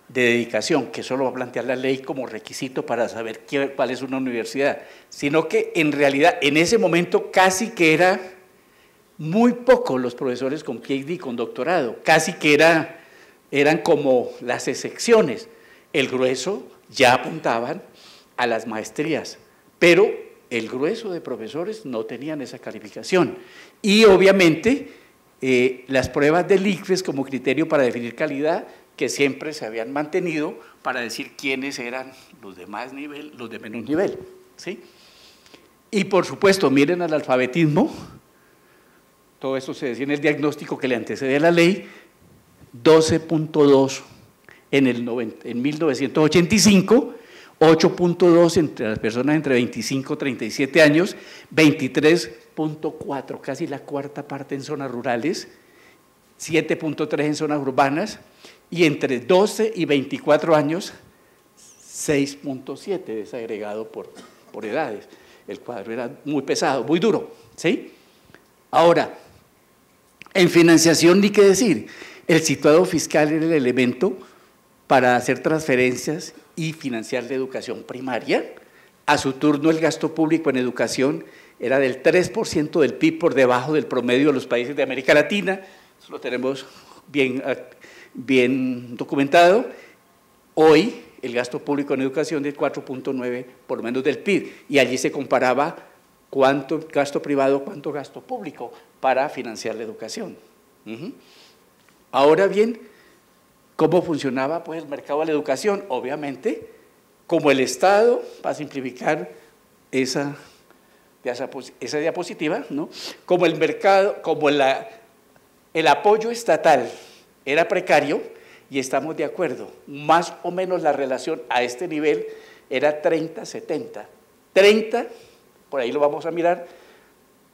de dedicación, que eso lo va a plantear la ley como requisito para saber cuál es una universidad, sino que en realidad en ese momento casi que era muy pocos los profesores con PhD, con doctorado, casi que eran como las excepciones. El grueso ya apuntaban a las maestrías, pero el grueso de profesores no tenían esa calificación. Y obviamente las pruebas del ICFES como criterio para definir calidad, que siempre se habían mantenido para decir quiénes eran los de más nivel, los de menos nivel, ¿sí? Y por supuesto, miren al alfabetismo, todo eso se decía en el diagnóstico que le antecede a la ley, 12.2 en 1985, 8.2 entre las personas entre 25 y 37 años, 23.4, casi la cuarta parte en zonas rurales, 7.3 en zonas urbanas, y entre 12 y 24 años, 6.7 desagregado por edades. El cuadro era muy pesado, muy duro, ¿sí? Ahora, en financiación ni qué decir, el situado fiscal era el elemento para hacer transferencias y financiar la educación primaria. A su turno, el gasto público en educación era del 3% del PIB, por debajo del promedio de los países de América Latina. Eso lo tenemos bien documentado. Hoy, el gasto público en educación es 4.9 por lo menos del PIB, y allí se comparaba cuánto gasto privado, cuánto gasto público para financiar la educación. Ahora bien, ¿cómo funcionaba pues el mercado de la educación? Obviamente, como el Estado, para simplificar esa diapositiva, ¿no? Como el mercado, como el apoyo estatal era precario, y estamos de acuerdo, más o menos la relación a este nivel era 30-70. 30, por ahí lo vamos a mirar,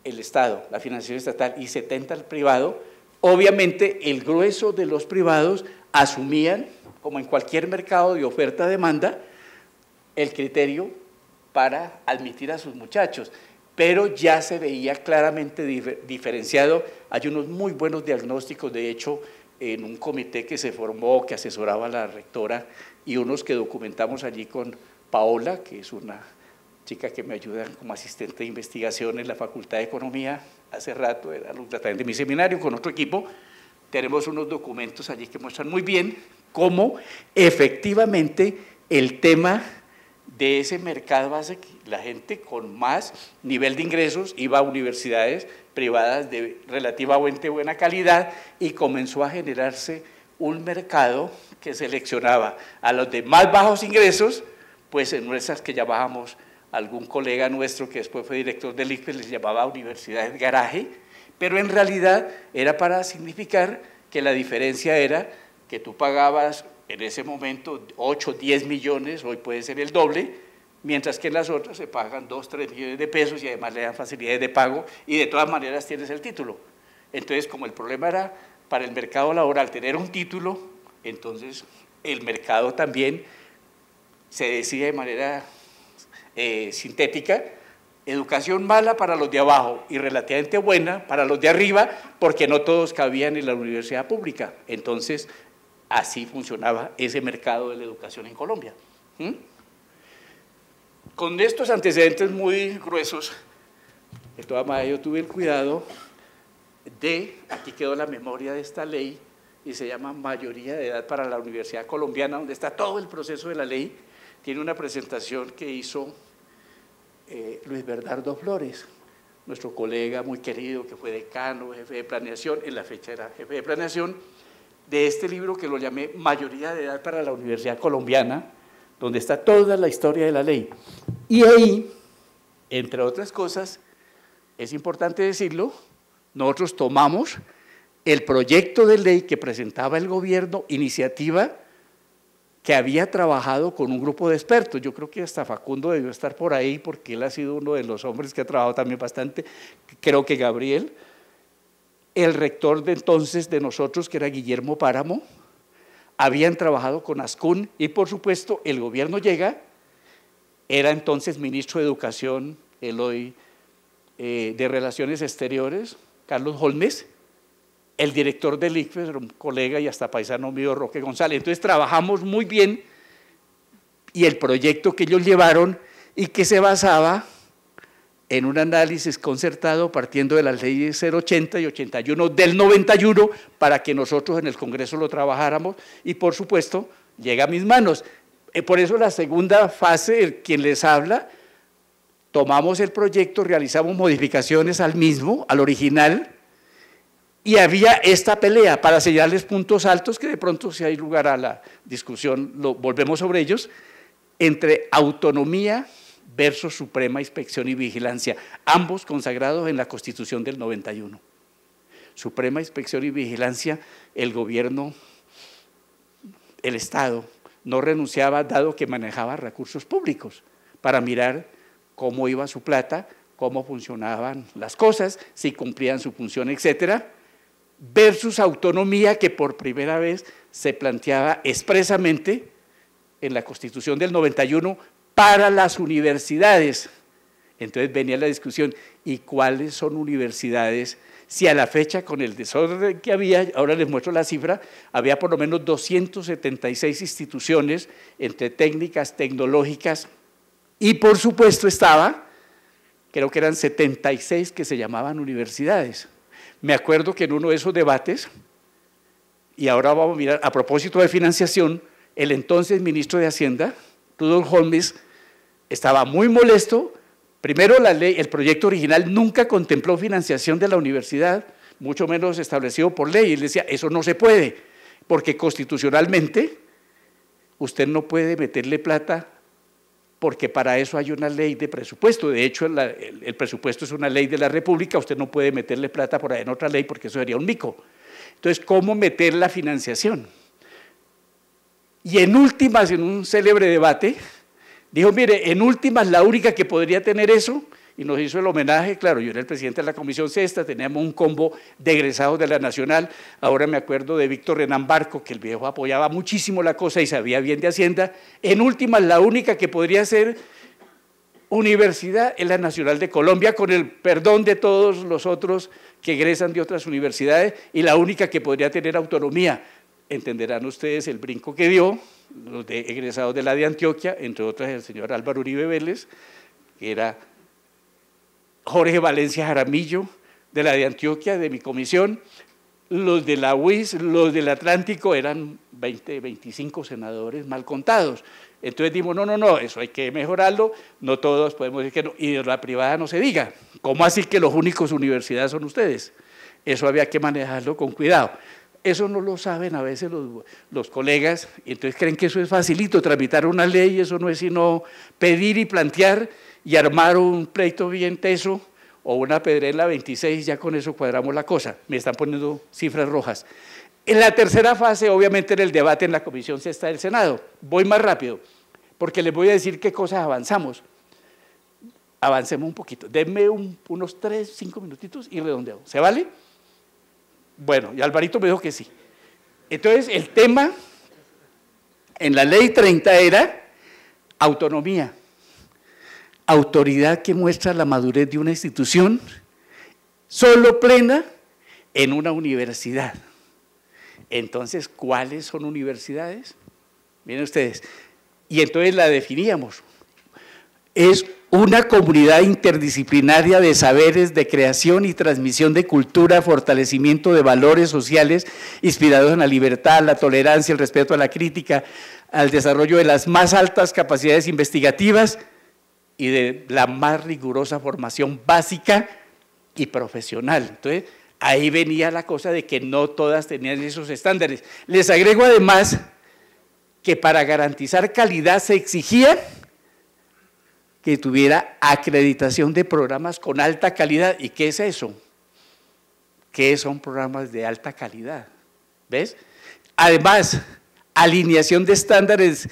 el Estado, la financiación estatal, y 70 el privado. Obviamente el grueso de los privados asumían, como en cualquier mercado de oferta-demanda, el criterio para admitir a sus muchachos, pero ya se veía claramente diferenciado. Hay unos muy buenos diagnósticos, de hecho, en un comité que se formó, que asesoraba a la rectora, y unos que documentamos allí con Paola, que es una chica que me ayuda como asistente de investigación en la Facultad de Economía. Hace rato era alumna también de mi seminario con otro equipo. Tenemos unos documentos allí que muestran muy bien cómo efectivamente el tema de ese mercado hace que la gente con más nivel de ingresos iba a universidades privadas de relativamente buena calidad, y comenzó a generarse un mercado que seleccionaba a los de más bajos ingresos, pues en esas que llamábamos, algún colega nuestro que después fue director del ICFES les llamaba universidades garaje, pero en realidad era para significar que la diferencia era que tú pagabas en ese momento 8, 10 millones, hoy puede ser el doble, mientras que en las otras se pagan 2, 3 millones de pesos y además le dan facilidades de pago, y de todas maneras tienes el título. Entonces, como el problema era para el mercado laboral tener un título, entonces el mercado también se decide de manera sintética: educación mala para los de abajo y relativamente buena para los de arriba, porque no todos cabían en la universidad pública. Entonces, así funcionaba ese mercado de la educación en Colombia. Con estos antecedentes muy gruesos, de todas maneras yo tuve el cuidado de, aquí quedó la memoria de esta ley, y se llama Mayoría de Edad para la Universidad Colombiana, donde está todo el proceso de la ley. Tiene una presentación que hizo Luis Bernardo Flores, nuestro colega muy querido, que fue decano, jefe de planeación, en la fecha era jefe de planeación, de este libro que lo llamé Mayoría de Edad para la Universidad Colombiana, donde está toda la historia de la ley. Y ahí, entre otras cosas, es importante decirlo, nosotros tomamos el proyecto de ley que presentaba el gobierno, iniciativa que había trabajado con un grupo de expertos. Yo creo que hasta Facundo debió estar por ahí, porque él ha sido uno de los hombres que ha trabajado también bastante, creo que Gabriel, el rector de entonces de nosotros, que era Guillermo Páramo, habían trabajado con Ascún, y por supuesto el gobierno llega, era entonces ministro de Educación, el hoy de Relaciones Exteriores, Carlos Holmes, el director del ICFES, un colega y hasta paisano mío, Roque González. Entonces trabajamos muy bien, y el proyecto que ellos llevaron, y que se basaba en un análisis concertado partiendo de las leyes 080 y 81 del 91, para que nosotros en el Congreso lo trabajáramos, y por supuesto llega a mis manos. Por eso la segunda fase, quien les habla, tomamos el proyecto, realizamos modificaciones al mismo, al original, y había esta pelea para señalarles puntos altos, que de pronto, si hay lugar a la discusión, volvemos sobre ellos, entre autonomía versus suprema inspección y vigilancia, ambos consagrados en la Constitución del 91. Suprema Inspección y Vigilancia, el gobierno, el Estado, no renunciaba dado que manejaba recursos públicos para mirar cómo iba su plata, cómo funcionaban las cosas, si cumplían su función, etcétera, versus autonomía que por primera vez se planteaba expresamente en la Constitución del 91 para las universidades. Entonces venía la discusión, ¿y cuáles son universidades? Si a la fecha, con el desorden que había, ahora les muestro la cifra, había por lo menos 276 instituciones entre técnicas, tecnológicas, y por supuesto estaba, creo que eran 76 que se llamaban universidades. Me acuerdo que en uno de esos debates, y ahora vamos a mirar, a propósito de financiación, el entonces ministro de Hacienda, Rudolf Holmes, estaba muy molesto. Primero, la ley, el proyecto original nunca contempló financiación de la universidad, mucho menos establecido por ley. Y él decía, eso no se puede, porque constitucionalmente usted no puede meterle plata, porque para eso hay una ley de presupuesto. De hecho, el presupuesto es una ley de la República, usted no puede meterle plata por ahí en otra ley, porque eso sería un mico. Entonces, ¿cómo meter la financiación? Y en últimas, en un célebre debate, dijo, mire, en últimas la única que podría tener eso, y nos hizo el homenaje, claro, yo era el presidente de la Comisión Sexta, teníamos un combo de egresados de la Nacional, ahora me acuerdo de Víctor Renán Barco, que el viejo apoyaba muchísimo la cosa y sabía bien de Hacienda, en últimas la única que podría ser universidad es la Nacional de Colombia, con el perdón de todos los otros que egresan de otras universidades, y la única que podría tener autonomía. Entenderán ustedes el brinco que dio, los de egresados de la de Antioquia, entre otras el señor Álvaro Uribe Vélez, que era Jorge Valencia Jaramillo, de la de Antioquia, de mi comisión, los de la UIS, los del Atlántico, eran 20, 25 senadores mal contados. Entonces dijimos, no, eso hay que mejorarlo, no todos podemos decir que no, y de la privada no se diga. ¿Cómo así que los únicos universidades son ustedes? Eso había que manejarlo con cuidado. Eso no lo saben a veces los colegas, y entonces creen que eso es facilito, tramitar una ley, eso no es sino pedir y plantear y armar un pleito bien teso o una pedrera 26, ya con eso cuadramos la cosa. Me están poniendo cifras rojas. En la tercera fase, obviamente, en el debate en la Comisión Sexta del Senado. Voy más rápido, porque les voy a decir qué cosas avanzamos. Avancemos un poquito. Denme unos 3, 5 minutitos y redondeo. ¿Se vale? Bueno, y Alvarito me dijo que sí. Entonces, el tema en la ley 30 era autonomía, autoridad que muestra la madurez de una institución, solo plena en una universidad. Entonces, ¿cuáles son universidades? Miren ustedes, y entonces la definíamos. Es una comunidad interdisciplinaria de saberes, de creación y transmisión de cultura, fortalecimiento de valores sociales inspirados en la libertad, la tolerancia, el respeto a la crítica, al desarrollo de las más altas capacidades investigativas y de la más rigurosa formación básica y profesional. Entonces, ahí venía la cosa de que no todas tenían esos estándares. Les agrego además que para garantizar calidad se exigía que tuviera acreditación de programas con alta calidad. ¿Y qué es eso? ¿Qué son programas de alta calidad? ¿Ves? Además, alineación de estándares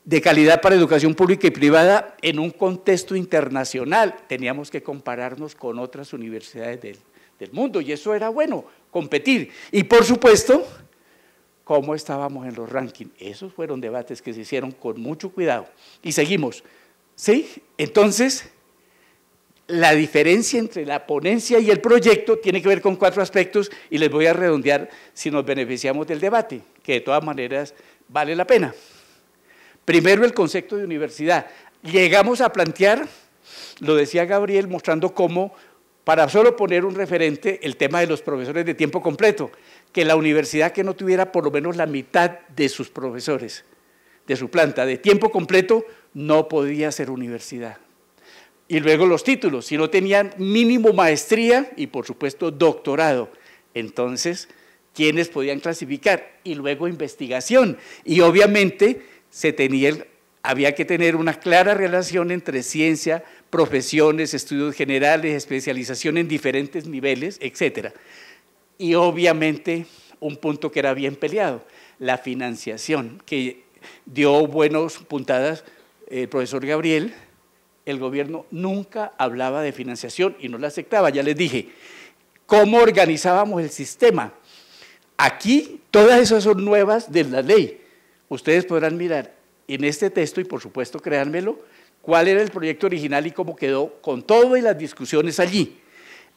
de calidad para educación pública y privada en un contexto internacional. Teníamos que compararnos con otras universidades del mundo, y eso era bueno, competir. Y por supuesto, ¿cómo estábamos en los rankings? Esos fueron debates que se hicieron con mucho cuidado. Y seguimos. ¿Sí? Entonces, la diferencia entre la ponencia y el proyecto tiene que ver con 4 aspectos, y les voy a redondear si nos beneficiamos del debate, que de todas maneras vale la pena. Primero, el concepto de universidad. Llegamos a plantear, lo decía Gabriel, mostrando cómo, para solo poner un referente, el tema de los profesores de tiempo completo, que la universidad que no tuviera por lo menos la mitad de sus profesores, de su planta de tiempo completo, no podía ser universidad. Y luego los títulos, si no tenían mínimo maestría y por supuesto doctorado, entonces, ¿quiénes podían clasificar? Y luego investigación, y obviamente había que tener una clara relación entre ciencia, profesiones, estudios generales, especialización en diferentes niveles, etc. Y obviamente un punto que era bien peleado, la financiación, que dio buenas puntadas el profesor Gabriel. El gobierno nunca hablaba de financiación y no la aceptaba. Ya les dije, ¿cómo organizábamos el sistema? Aquí todas esas son nuevas de la ley. Ustedes podrán mirar en este texto, y por supuesto créanmelo, cuál era el proyecto original y cómo quedó con todo y las discusiones allí.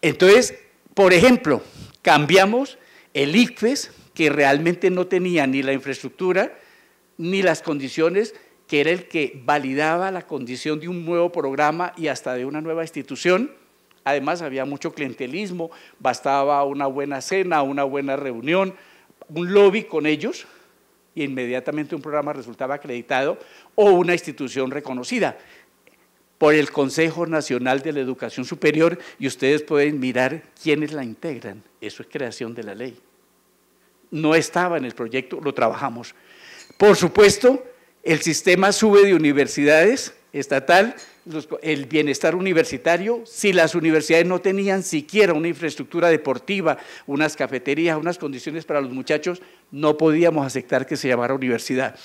Entonces, por ejemplo, cambiamos el ICFES, que realmente no tenía ni la infraestructura ni las condiciones, que era el que validaba la condición de un nuevo programa y hasta de una nueva institución. Además, había mucho clientelismo, bastaba una buena cena, una buena reunión, un lobby con ellos, y inmediatamente un programa resultaba acreditado o una institución reconocida por el Consejo Nacional de la Educación Superior, y ustedes pueden mirar quiénes la integran. Eso es creación de la ley. No estaba en el proyecto, lo trabajamos. Por supuesto, el sistema sube de universidades estatal, el bienestar universitario. Si las universidades no tenían siquiera una infraestructura deportiva, unas cafeterías, unas condiciones para los muchachos, no podíamos aceptar que se llamara universidad.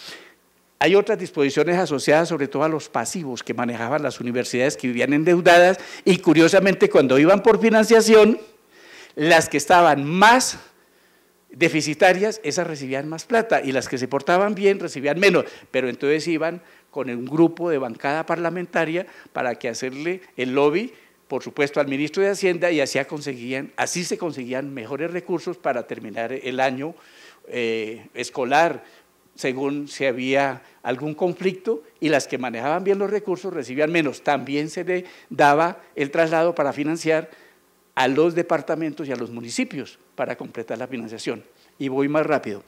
Hay otras disposiciones asociadas sobre todo a los pasivos que manejaban las universidades, que vivían endeudadas, y curiosamente cuando iban por financiación, las que estaban más deficitarias, esas recibían más plata, y las que se portaban bien recibían menos, pero entonces iban con un grupo de bancada parlamentaria para que hacerle el lobby, por supuesto, al ministro de Hacienda, y así se conseguían mejores recursos para terminar el año escolar, según si había algún conflicto, y las que manejaban bien los recursos recibían menos. También se le daba el traslado para financiar a los departamentos y a los municipios para completar la financiación. Y voy más rápido.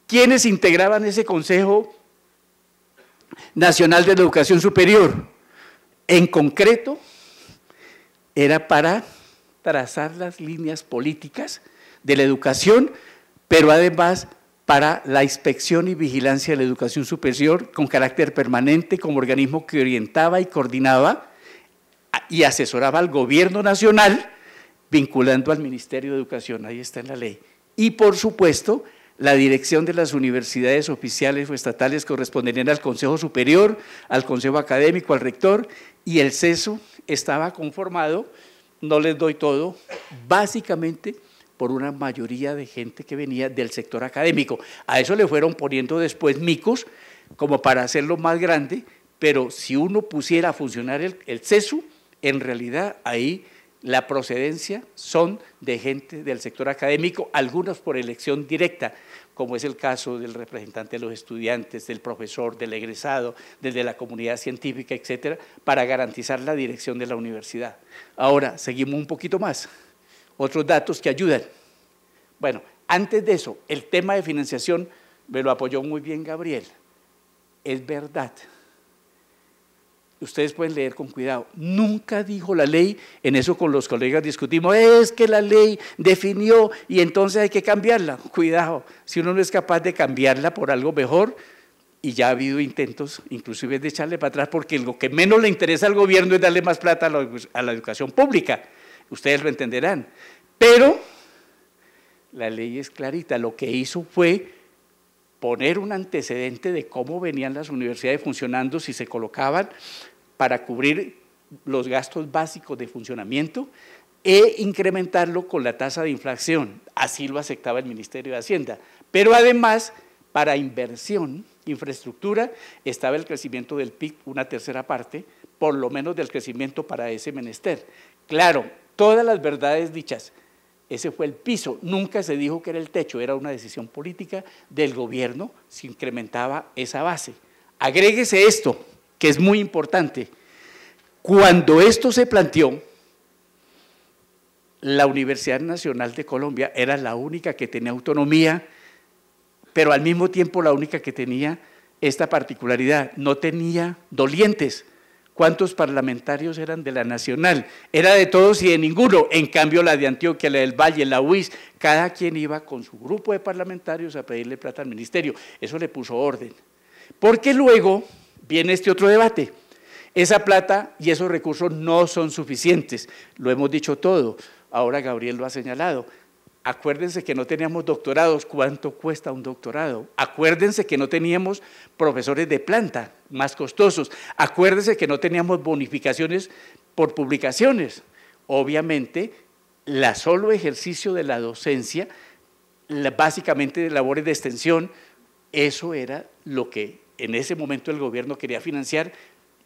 ¿Quiénes integraban ese Consejo Nacional de la Educación Superior? En concreto, era para trazar las líneas políticas de la educación, pero además para la inspección y vigilancia de la educación superior con carácter permanente, como organismo que orientaba y coordinaba y asesoraba al gobierno nacional, vinculando al Ministerio de Educación, ahí está en la ley. Y por supuesto, la dirección de las universidades oficiales o estatales corresponderían al Consejo Superior, al Consejo Académico, al rector, y el CESO estaba conformado, no les doy todo, básicamente por una mayoría de gente que venía del sector académico. A eso le fueron poniendo después micos, como para hacerlo más grande, pero si uno pusiera a funcionar el CESU, en realidad ahí la procedencia son de gente del sector académico, algunos por elección directa, como es el caso del representante de los estudiantes, del profesor, del egresado, del de la comunidad científica, etcétera, para garantizar la dirección de la universidad. Ahora, seguimos un poquito más. Otros datos que ayudan. Bueno, antes de eso, el tema de financiación me lo apoyó muy bien Gabriel. Es verdad. Ustedes pueden leer con cuidado. Nunca dijo la ley, en eso con los colegas discutimos, es que la ley definió y entonces hay que cambiarla. Cuidado, si uno no es capaz de cambiarla por algo mejor, y ya ha habido intentos, inclusive de echarle para atrás, porque lo que menos le interesa al gobierno es darle más plata a la educación pública. Ustedes lo entenderán, pero la ley es clarita. Lo que hizo fue poner un antecedente de cómo venían las universidades funcionando, si se colocaban para cubrir los gastos básicos de funcionamiento e incrementarlo con la tasa de inflación. Así lo aceptaba el Ministerio de Hacienda. Pero además, para inversión, infraestructura, estaba el crecimiento del PIB, una tercera parte, por lo menos del crecimiento para ese menester. Claro, todas las verdades dichas, ese fue el piso, nunca se dijo que era el techo, era una decisión política del gobierno, se incrementaba esa base. Agréguese esto, que es muy importante, cuando esto se planteó, la Universidad Nacional de Colombia era la única que tenía autonomía, pero al mismo tiempo la única que tenía esta particularidad, no tenía dolientes. ¿Cuántos parlamentarios eran de la Nacional? Era de todos y de ninguno. En cambio, la de Antioquia, la del Valle, la UIS, cada quien iba con su grupo de parlamentarios a pedirle plata al ministerio. Eso le puso orden. Porque luego viene este otro debate. Esa plata y esos recursos no son suficientes. Lo hemos dicho todo. Ahora Gabriel lo ha señalado. Acuérdense que no teníamos doctorados. ¿Cuánto cuesta un doctorado? Acuérdense que no teníamos profesores de planta, más costosos. Acuérdense que no teníamos bonificaciones por publicaciones. Obviamente, el solo ejercicio de la docencia, básicamente de labores de extensión, eso era lo que en ese momento el gobierno quería financiar,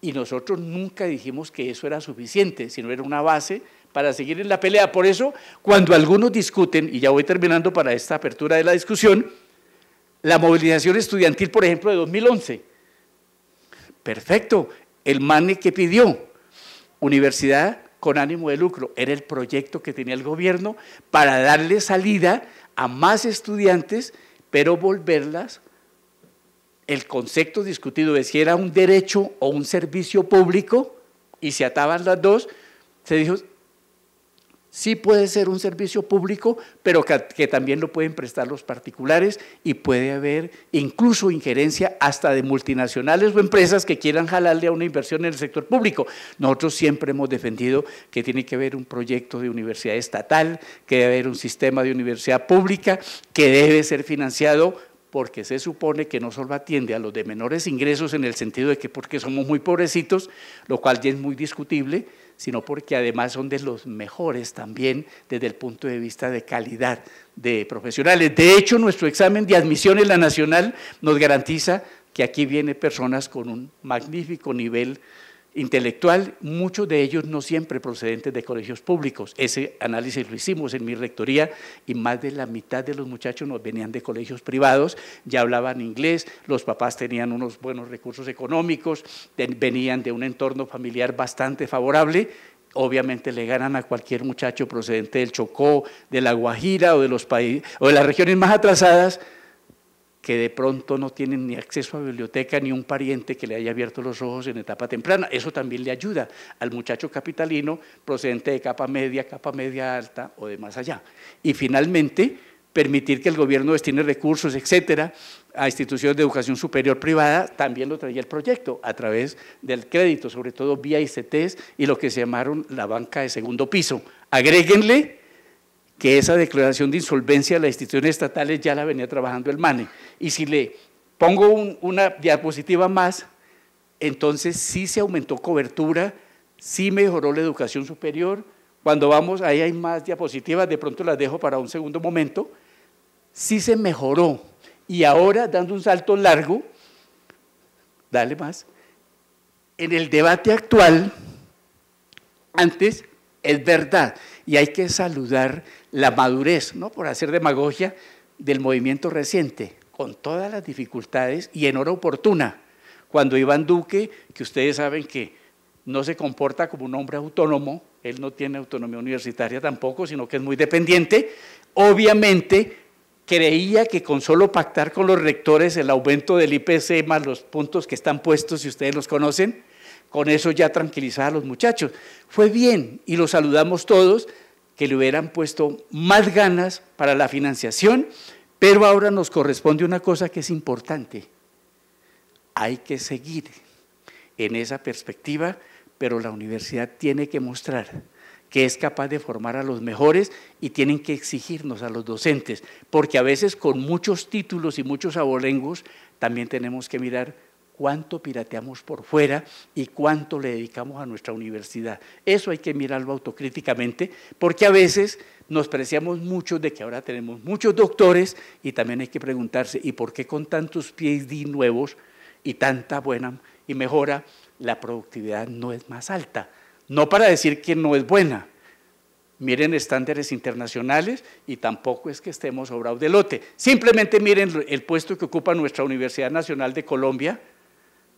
y nosotros nunca dijimos que eso era suficiente, sino era una base para seguir en la pelea. Por eso, cuando algunos discuten, y ya voy terminando para esta apertura de la discusión, la movilización estudiantil, por ejemplo, de 2011. Perfecto, el MANE que pidió, universidad con ánimo de lucro, era el proyecto que tenía el gobierno para darle salida a más estudiantes, pero volverlas, el concepto discutido de si era un derecho o un servicio público, y se ataban las dos, se dijo, sí puede ser un servicio público, pero que también lo pueden prestar los particulares, y puede haber incluso injerencia hasta de multinacionales o empresas que quieran jalarle a una inversión en el sector público. Nosotros siempre hemos defendido que tiene que haber un proyecto de universidad estatal, que debe haber un sistema de universidad pública, que debe ser financiado, porque se supone que no solo atiende a los de menores ingresos en el sentido de que porque somos muy pobrecitos, lo cual ya es muy discutible, sino porque además son de los mejores también desde el punto de vista de calidad de profesionales. De hecho, nuestro examen de admisión en la nacional nos garantiza que aquí vienen personas con un magnífico nivel intelectual, muchos de ellos no siempre procedentes de colegios públicos. Ese análisis lo hicimos en mi rectoría y más de la mitad de los muchachos nos venían de colegios privados, ya hablaban inglés, los papás tenían unos buenos recursos económicos, venían de un entorno familiar bastante favorable. Obviamente le ganan a cualquier muchacho procedente del Chocó, de la Guajira o de los países o de las regiones más atrasadas, que de pronto no tienen ni acceso a biblioteca ni un pariente que le haya abierto los ojos en etapa temprana. Eso también le ayuda al muchacho capitalino procedente de capa media alta o de más allá. Y finalmente, permitir que el gobierno destine recursos, etcétera, a instituciones de educación superior privada, también lo traía el proyecto a través del crédito, sobre todo vía ICTs y lo que se llamaron la banca de segundo piso. Agréguenle que esa declaración de insolvencia de las instituciones estatales ya la venía trabajando el MANE. Y si le pongo una diapositiva más, entonces sí se aumentó cobertura, sí mejoró la educación superior. Cuando vamos, ahí hay más diapositivas, de pronto las dejo para un segundo momento, sí se mejoró. Y ahora, dando un salto largo, dale más, en el debate actual, antes es verdad, y hay que saludar la madurez, no por hacer demagogia, del movimiento reciente, con todas las dificultades y en hora oportuna. Cuando Iván Duque, que ustedes saben que no se comporta como un hombre autónomo, él no tiene autonomía universitaria tampoco, sino que es muy dependiente, obviamente creía que con solo pactar con los rectores el aumento del IPC más los puntos que están puestos, si ustedes los conocen, con eso ya tranquilizaba a los muchachos. Fue bien y los saludamos todos, que le hubieran puesto más ganas para la financiación, pero ahora nos corresponde una cosa que es importante. Hay que seguir en esa perspectiva, pero la universidad tiene que mostrar que es capaz de formar a los mejores y tienen que exigirnos a los docentes, porque a veces con muchos títulos y muchos abolengos también tenemos que mirar cuánto pirateamos por fuera y cuánto le dedicamos a nuestra universidad. Eso hay que mirarlo autocríticamente, porque a veces nos preciamos mucho de que ahora tenemos muchos doctores y también hay que preguntarse, ¿y por qué con tantos PhD nuevos y tanta buena y mejora, la productividad no es más alta? No para decir que no es buena. Miren estándares internacionales y tampoco es que estemos sobrados de lote. Simplemente miren el puesto que ocupa nuestra Universidad Nacional de Colombia,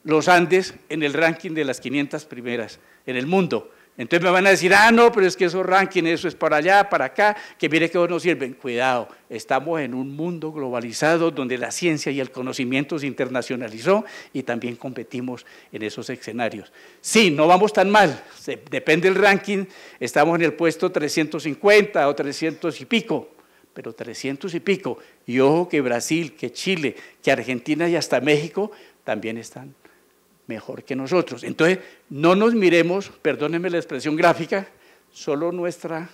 los Andes, en el ranking de las 500 primeras en el mundo. Entonces me van a decir, no, pero es que esos rankings, eso es para allá, para acá, que mire que no sirven. Cuidado, estamos en un mundo globalizado donde la ciencia y el conocimiento se internacionalizó y también competimos en esos escenarios. Sí, no vamos tan mal, depende del ranking, estamos en el puesto 350 o 300 y pico, pero 300 y pico. Y ojo que Brasil, que Chile, que Argentina y hasta México también están mejor que nosotros. Entonces, no nos miremos, perdónenme la expresión gráfica, solo nuestro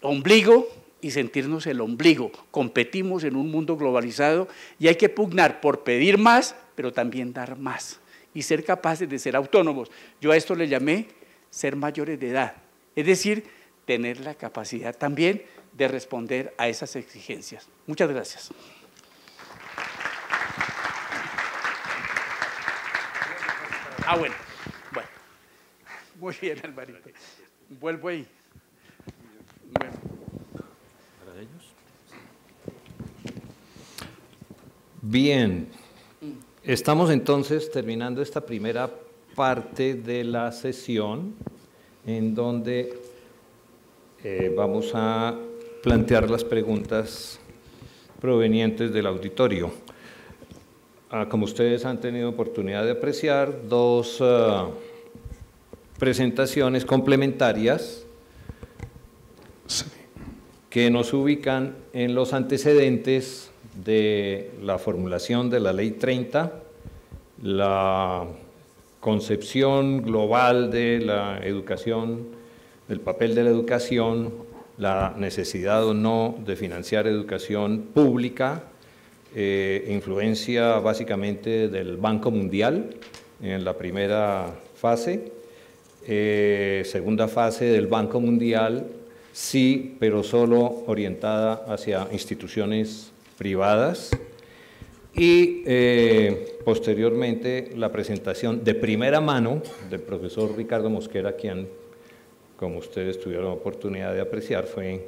ombligo y sentirnos el ombligo. Competimos en un mundo globalizado y hay que pugnar por pedir más, pero también dar más y ser capaces de ser autónomos. Yo a esto le llamé ser mayores de edad, es decir, tener la capacidad también de responder a esas exigencias. Muchas gracias. Bueno. Muy bien, Alvarito. Vuelvo ahí. Bueno. Bien, estamos entonces terminando esta primera parte de la sesión en donde vamos a plantear las preguntas provenientes del auditorio. Como ustedes han tenido oportunidad de apreciar, dos presentaciones complementarias que nos ubican en los antecedentes de la formulación de la Ley 30, la concepción global de la educación, del papel de la educación, la necesidad o no de financiar educación pública, influencia básicamente del Banco Mundial en la primera fase, segunda fase del Banco Mundial, sí, pero solo orientada hacia instituciones privadas, y posteriormente la presentación de primera mano del profesor Ricardo Mosquera, quien, como ustedes tuvieron la oportunidad de apreciar, fue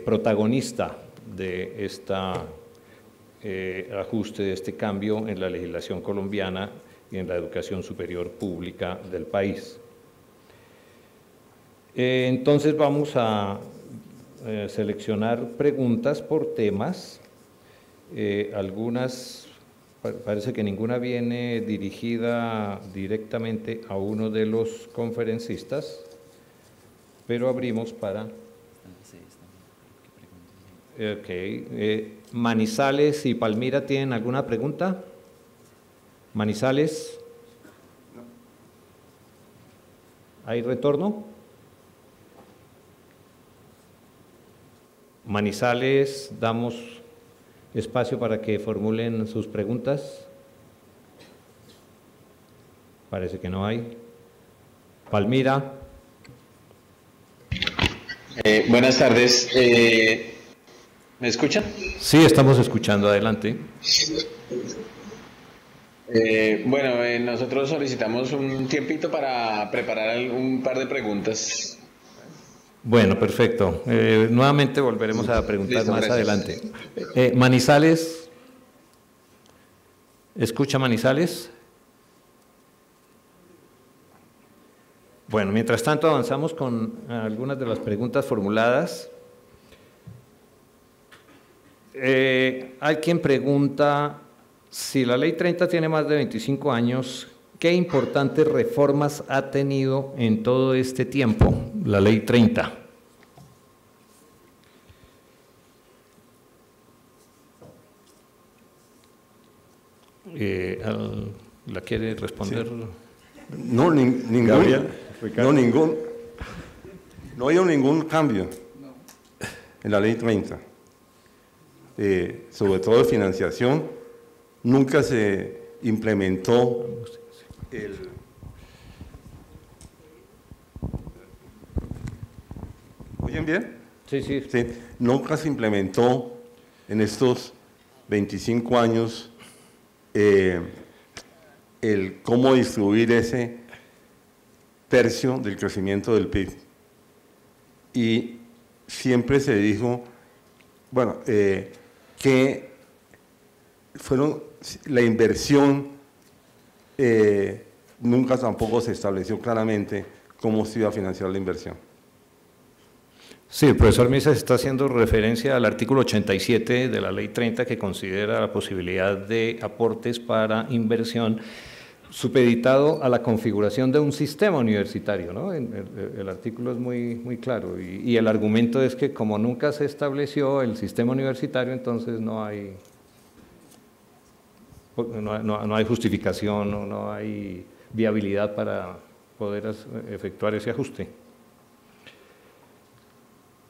protagonista de esta ajuste, de este cambio en la legislación colombiana y en la educación superior pública del país. Entonces vamos a seleccionar preguntas por temas. Algunas, parece que ninguna viene dirigida directamente a uno de los conferencistas, pero abrimos para... Manizales y Palmira, ¿tienen alguna pregunta? Manizales. ¿Hay retorno? Manizales, damos espacio para que formulen sus preguntas. Parece que no hay. Palmira. Buenas tardes. ¿Me escuchan? Sí, estamos escuchando. Adelante. Nosotros solicitamos un tiempito para preparar un par de preguntas. Bueno, perfecto. Nuevamente volveremos a preguntar. Listo, más gracias. Adelante. Manizales. ¿Escucha Manizales? Bueno, mientras tanto avanzamos con algunas de las preguntas formuladas. Hay quien pregunta, si la Ley 30 tiene más de 25 años, ¿qué importantes reformas ha tenido en todo este tiempo la Ley 30? ¿La quiere responder? Sí. No, ningún, no hay ningún cambio en la Ley 30. Sobre todo de financiación, nunca se implementó ¿Oyen bien? Sí, sí. Sí. Nunca se implementó en estos 25 años el cómo distribuir ese tercio del crecimiento del PIB. Y siempre se dijo, bueno, que fueron la inversión, nunca tampoco se estableció claramente cómo se iba a financiar la inversión. Sí, el profesor Misa está haciendo referencia al artículo 87 de la Ley 30, que considera la posibilidad de aportes para inversión supeditado a la configuración de un sistema universitario, ¿no? El artículo es muy claro y el argumento es que como nunca se estableció el sistema universitario, entonces no hay justificación, no hay viabilidad para poder efectuar ese ajuste.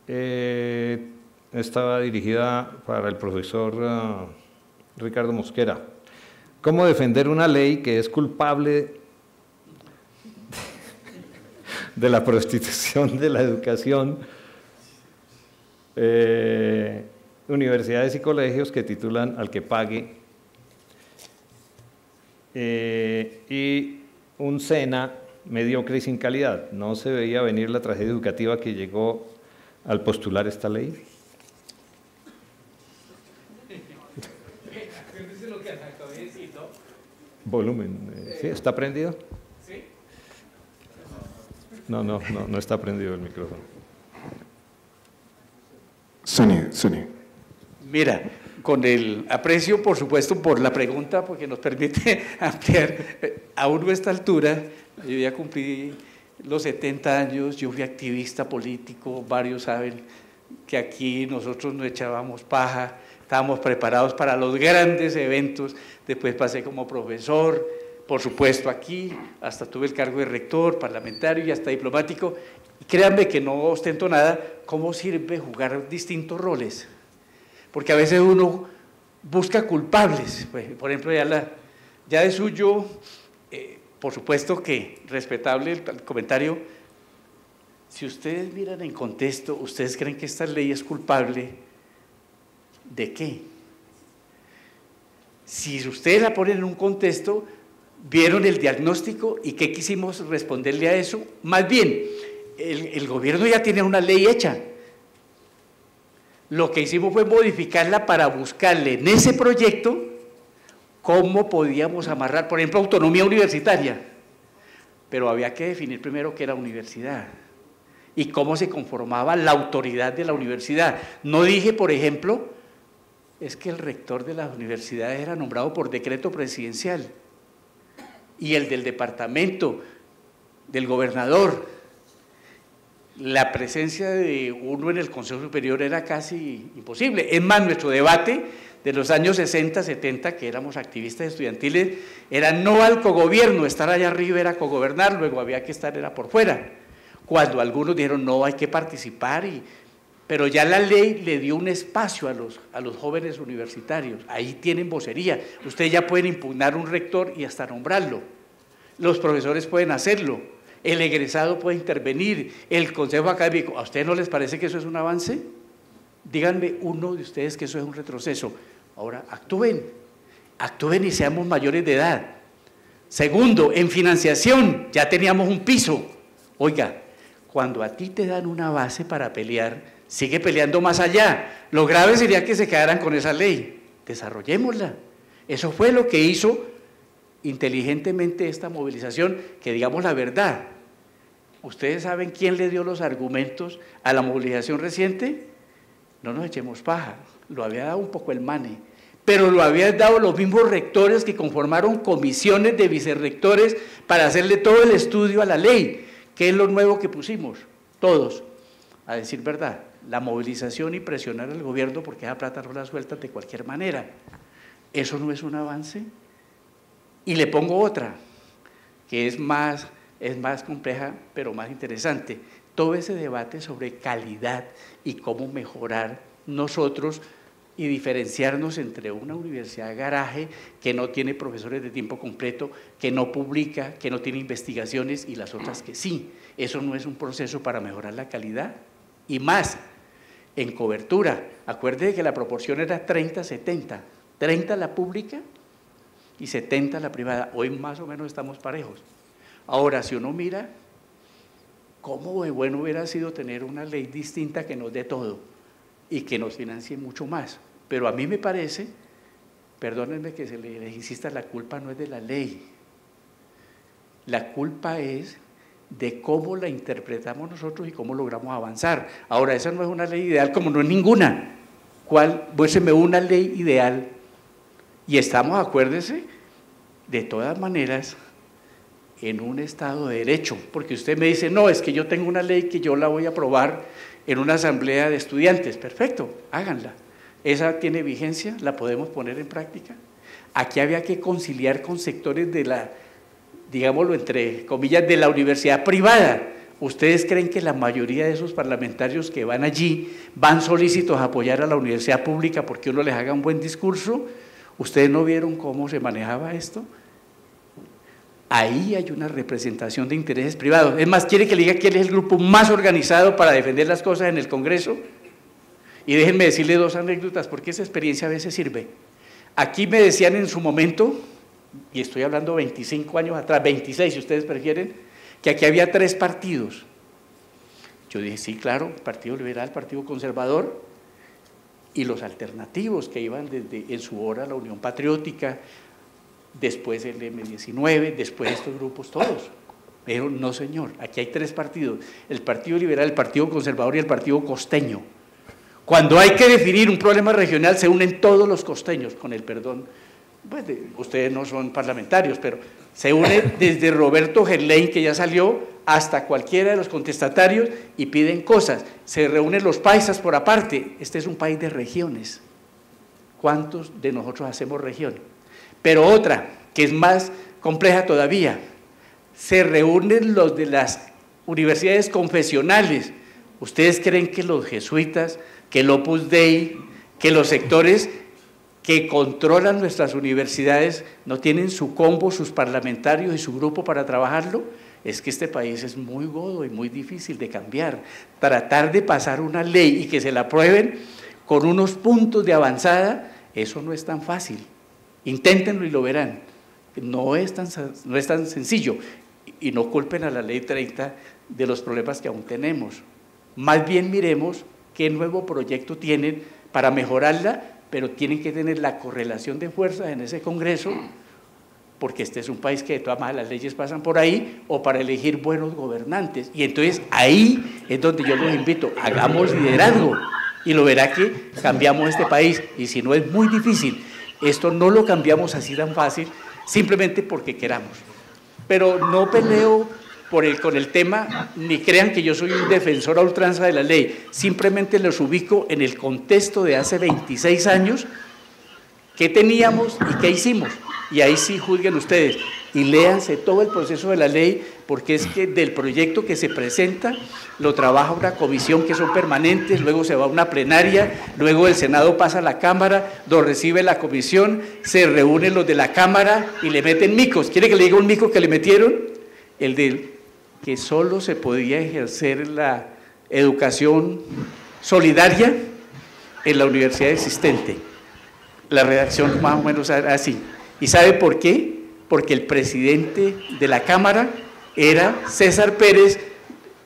Estaba dirigida para el profesor Ricardo Mosquera. ¿Cómo defender una ley que es culpable de la prostitución de la educación? Universidades y colegios que titulan al que pague, y un SENA mediocre y sin calidad. ¿No se veía venir la tragedia educativa que llegó al postular esta ley? Volumen. ¿Sí? ¿Está prendido? Sí. No está prendido el micrófono. Sony. Mira, con el aprecio, por supuesto, por la pregunta, porque nos permite ampliar. Aún a esta altura, yo ya cumplí los 70 años, yo fui activista político, varios saben que aquí nosotros nos echábamos paja, estábamos preparados para los grandes eventos, después pasé como profesor, por supuesto aquí, hasta tuve el cargo de rector, parlamentario y hasta diplomático. Y créanme que no ostento nada. ¿Cómo sirve jugar distintos roles? Porque a veces uno busca culpables. Pues, por ejemplo, ya de suyo, por supuesto que respetable el comentario. Si ustedes miran en contexto, ¿ustedes creen que esta ley es culpable de qué? Si ustedes la ponen en un contexto, vieron el diagnóstico y qué quisimos responderle a eso. Más bien, el gobierno ya tiene una ley hecha. Lo que hicimos fue modificarla para buscarle en ese proyecto cómo podíamos amarrar, por ejemplo, autonomía universitaria. Pero había que definir primero qué era universidad y cómo se conformaba la autoridad de la universidad. No dije, por ejemplo, es que el rector de las universidades era nombrado por decreto presidencial y el del departamento, del gobernador. La presencia de uno en el Consejo Superior era casi imposible. Es más, nuestro debate de los años 60, 70, que éramos activistas estudiantiles, era no al cogobierno, estar allá arriba era cogobernar, luego había que estar era por fuera. Cuando algunos dijeron no, hay que participar, pero ya la ley le dio un espacio a los jóvenes universitarios, ahí tienen vocería, ustedes ya pueden impugnar un rector y hasta nombrarlo, los profesores pueden hacerlo, el egresado puede intervenir, el consejo académico. ¿A ustedes no les parece que eso es un avance? Díganme uno de ustedes que eso es un retroceso. Ahora, actúen y seamos mayores de edad. Segundo, en financiación, ya teníamos un piso. Oiga, cuando a ti te dan una base para pelear, sigue peleando más allá. Lo grave sería que se quedaran con esa ley. Desarrollémosla. Eso fue lo que hizo inteligentemente esta movilización, que digamos la verdad. ¿Ustedes saben quién le dio los argumentos a la movilización reciente? No nos echemos paja, lo había dado un poco el MANE, pero lo habían dado los mismos rectores que conformaron comisiones de vicerrectores para hacerle todo el estudio a la ley. ¿Qué es lo nuevo que pusimos? Todos, a decir verdad, la movilización y presionar al gobierno porque esa plata no la sueltan de cualquier manera. ¿Eso no es un avance? Y le pongo otra, que es más compleja, pero más interesante. Todo ese debate sobre calidad y cómo mejorar nosotros y diferenciarnos entre una universidad de garaje que no tiene profesores de tiempo completo, que no publica, que no tiene investigaciones y las otras que sí. Eso no es un proceso para mejorar la calidad. Y más, en cobertura, acuérdese que la proporción era 30-70, 30 la pública y 70 la privada. Hoy más o menos estamos parejos. Ahora, si uno mira, cómo de bueno hubiera sido tener una ley distinta que nos dé todo y que nos financie mucho más. Pero a mí me parece, perdónenme que se les insista, la culpa no es de la ley. La culpa es de cómo la interpretamos nosotros y cómo logramos avanzar. Ahora, esa no es una ley ideal como no es ninguna. Muéstreme una ley ideal. Y estamos, acuérdese, de todas maneras, en un Estado de Derecho, porque usted me dice, no, es que yo tengo una ley que yo la voy a aprobar en una asamblea de estudiantes. Perfecto, háganla. Esa tiene vigencia, la podemos poner en práctica. Aquí había que conciliar con sectores de la, digámoslo entre comillas, de la universidad privada. ¿Ustedes creen que la mayoría de esos parlamentarios que van allí van solícitos a apoyar a la universidad pública porque uno les haga un buen discurso? ¿Ustedes no vieron cómo se manejaba esto? Ahí hay una representación de intereses privados. Es más, ¿quiere que le diga quién es el grupo más organizado para defender las cosas en el Congreso? Y déjenme decirle dos anécdotas, porque esa experiencia a veces sirve. Aquí me decían en su momento, y estoy hablando 25 años atrás, 26 si ustedes prefieren, que aquí había 3 partidos. Yo dije, sí, claro, Partido Liberal, Partido Conservador, y los alternativos que iban desde en su hora la Unión Patriótica, después el M19, después estos grupos todos. Pero no, señor, aquí hay 3 partidos, el Partido Liberal, el Partido Conservador y el Partido Costeño. Cuando hay que definir un problema regional se unen todos los costeños, con el perdón, pues ustedes no son parlamentarios, pero se une desde Roberto Gerlain, que ya salió, hasta cualquiera de los contestatarios y piden cosas. Se reúnen los paisas por aparte. Este es un país de regiones. ¿Cuántos de nosotros hacemos región? Pero otra, que es más compleja todavía, se reúnen los de las universidades confesionales. ¿Ustedes creen que los jesuitas, que el Opus Dei, que los sectores que controlan nuestras universidades no tienen su combo, sus parlamentarios y su grupo para trabajarlo? Es que este país es muy godo y muy difícil de cambiar. Tratar de pasar una ley y que se la aprueben con unos puntos de avanzada, eso no es tan fácil. Inténtenlo y lo verán. No es tan sencillo. Y no culpen a la Ley 30 de los problemas que aún tenemos. Más bien miremos qué nuevo proyecto tienen para mejorarla, pero tienen que tener la correlación de fuerzas en ese Congreso, porque este es un país que de todas maneras las leyes pasan por ahí, o para elegir buenos gobernantes. Y entonces ahí es donde yo los invito, hagamos liderazgo, y lo verá que cambiamos este país, y si no es muy difícil, esto no lo cambiamos así tan fácil, simplemente porque queramos. Pero no peleo con el tema, ni crean que yo soy un defensor a ultranza de la ley, simplemente los ubico en el contexto de hace 26 años, qué teníamos y qué hicimos, y ahí sí juzguen ustedes, y léanse todo el proceso de la ley, porque es que del proyecto que se presenta, lo trabaja una comisión que son permanentes, luego se va a una plenaria, luego el Senado pasa a la Cámara, lo recibe la comisión, se reúnen los de la Cámara y le meten micos. ¿Quiere que le diga un mico que le metieron? El de que solo se podía ejercer la educación solidaria en la universidad existente. La redacción más o menos era así. ¿Y sabe por qué? Porque el presidente de la Cámara era César Pérez,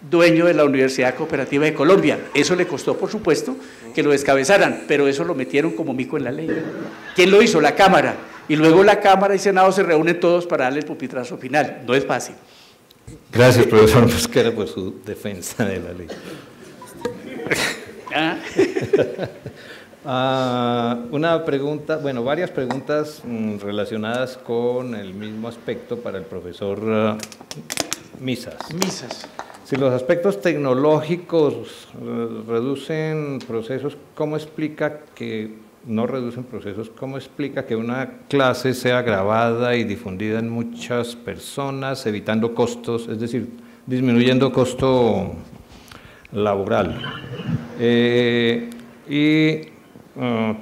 dueño de la Universidad Cooperativa de Colombia. Eso le costó, por supuesto, que lo descabezaran, pero eso lo metieron como mico en la ley. ¿Quién lo hizo? La Cámara. Y luego la Cámara y Senado se reúnen todos para darle el pupitrazo final. No es fácil. Gracias, profesor Mosquera, por su defensa de la ley. Una pregunta, bueno, varias preguntas relacionadas con el mismo aspecto para el profesor Misas. Si los aspectos tecnológicos reducen procesos, ¿cómo explica que no reducen procesos? ¿Cómo explica que una clase sea grabada y difundida en muchas personas, evitando costos, es decir, disminuyendo costo laboral?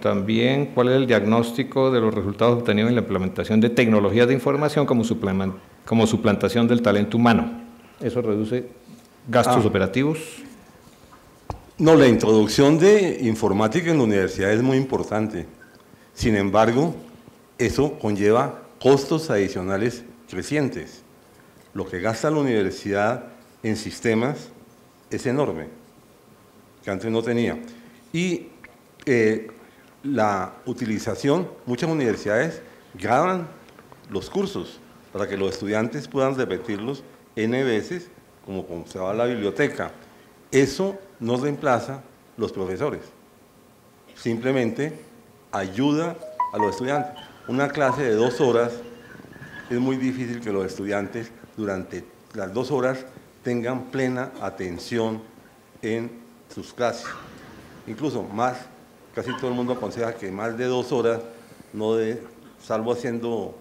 También, ¿cuál es el diagnóstico de los resultados obtenidos en la implementación de tecnologías de información como suplantación del talento humano? ¿Eso reduce gastos operativos? No, la introducción de informática en la universidad es muy importante. Sin embargo, eso conlleva costos adicionales crecientes. Lo que gasta la universidad en sistemas es enorme, que antes no tenía. Y la utilización, muchas universidades graban los cursos para que los estudiantes puedan repetirlos N veces, como se va a la biblioteca. Eso no reemplaza los profesores, simplemente ayuda a los estudiantes. Una clase de 2 horas, es muy difícil que los estudiantes durante las 2 horas tengan plena atención en sus clases. Incluso más, casi todo el mundo aconseja que más de 2 horas, salvo haciendo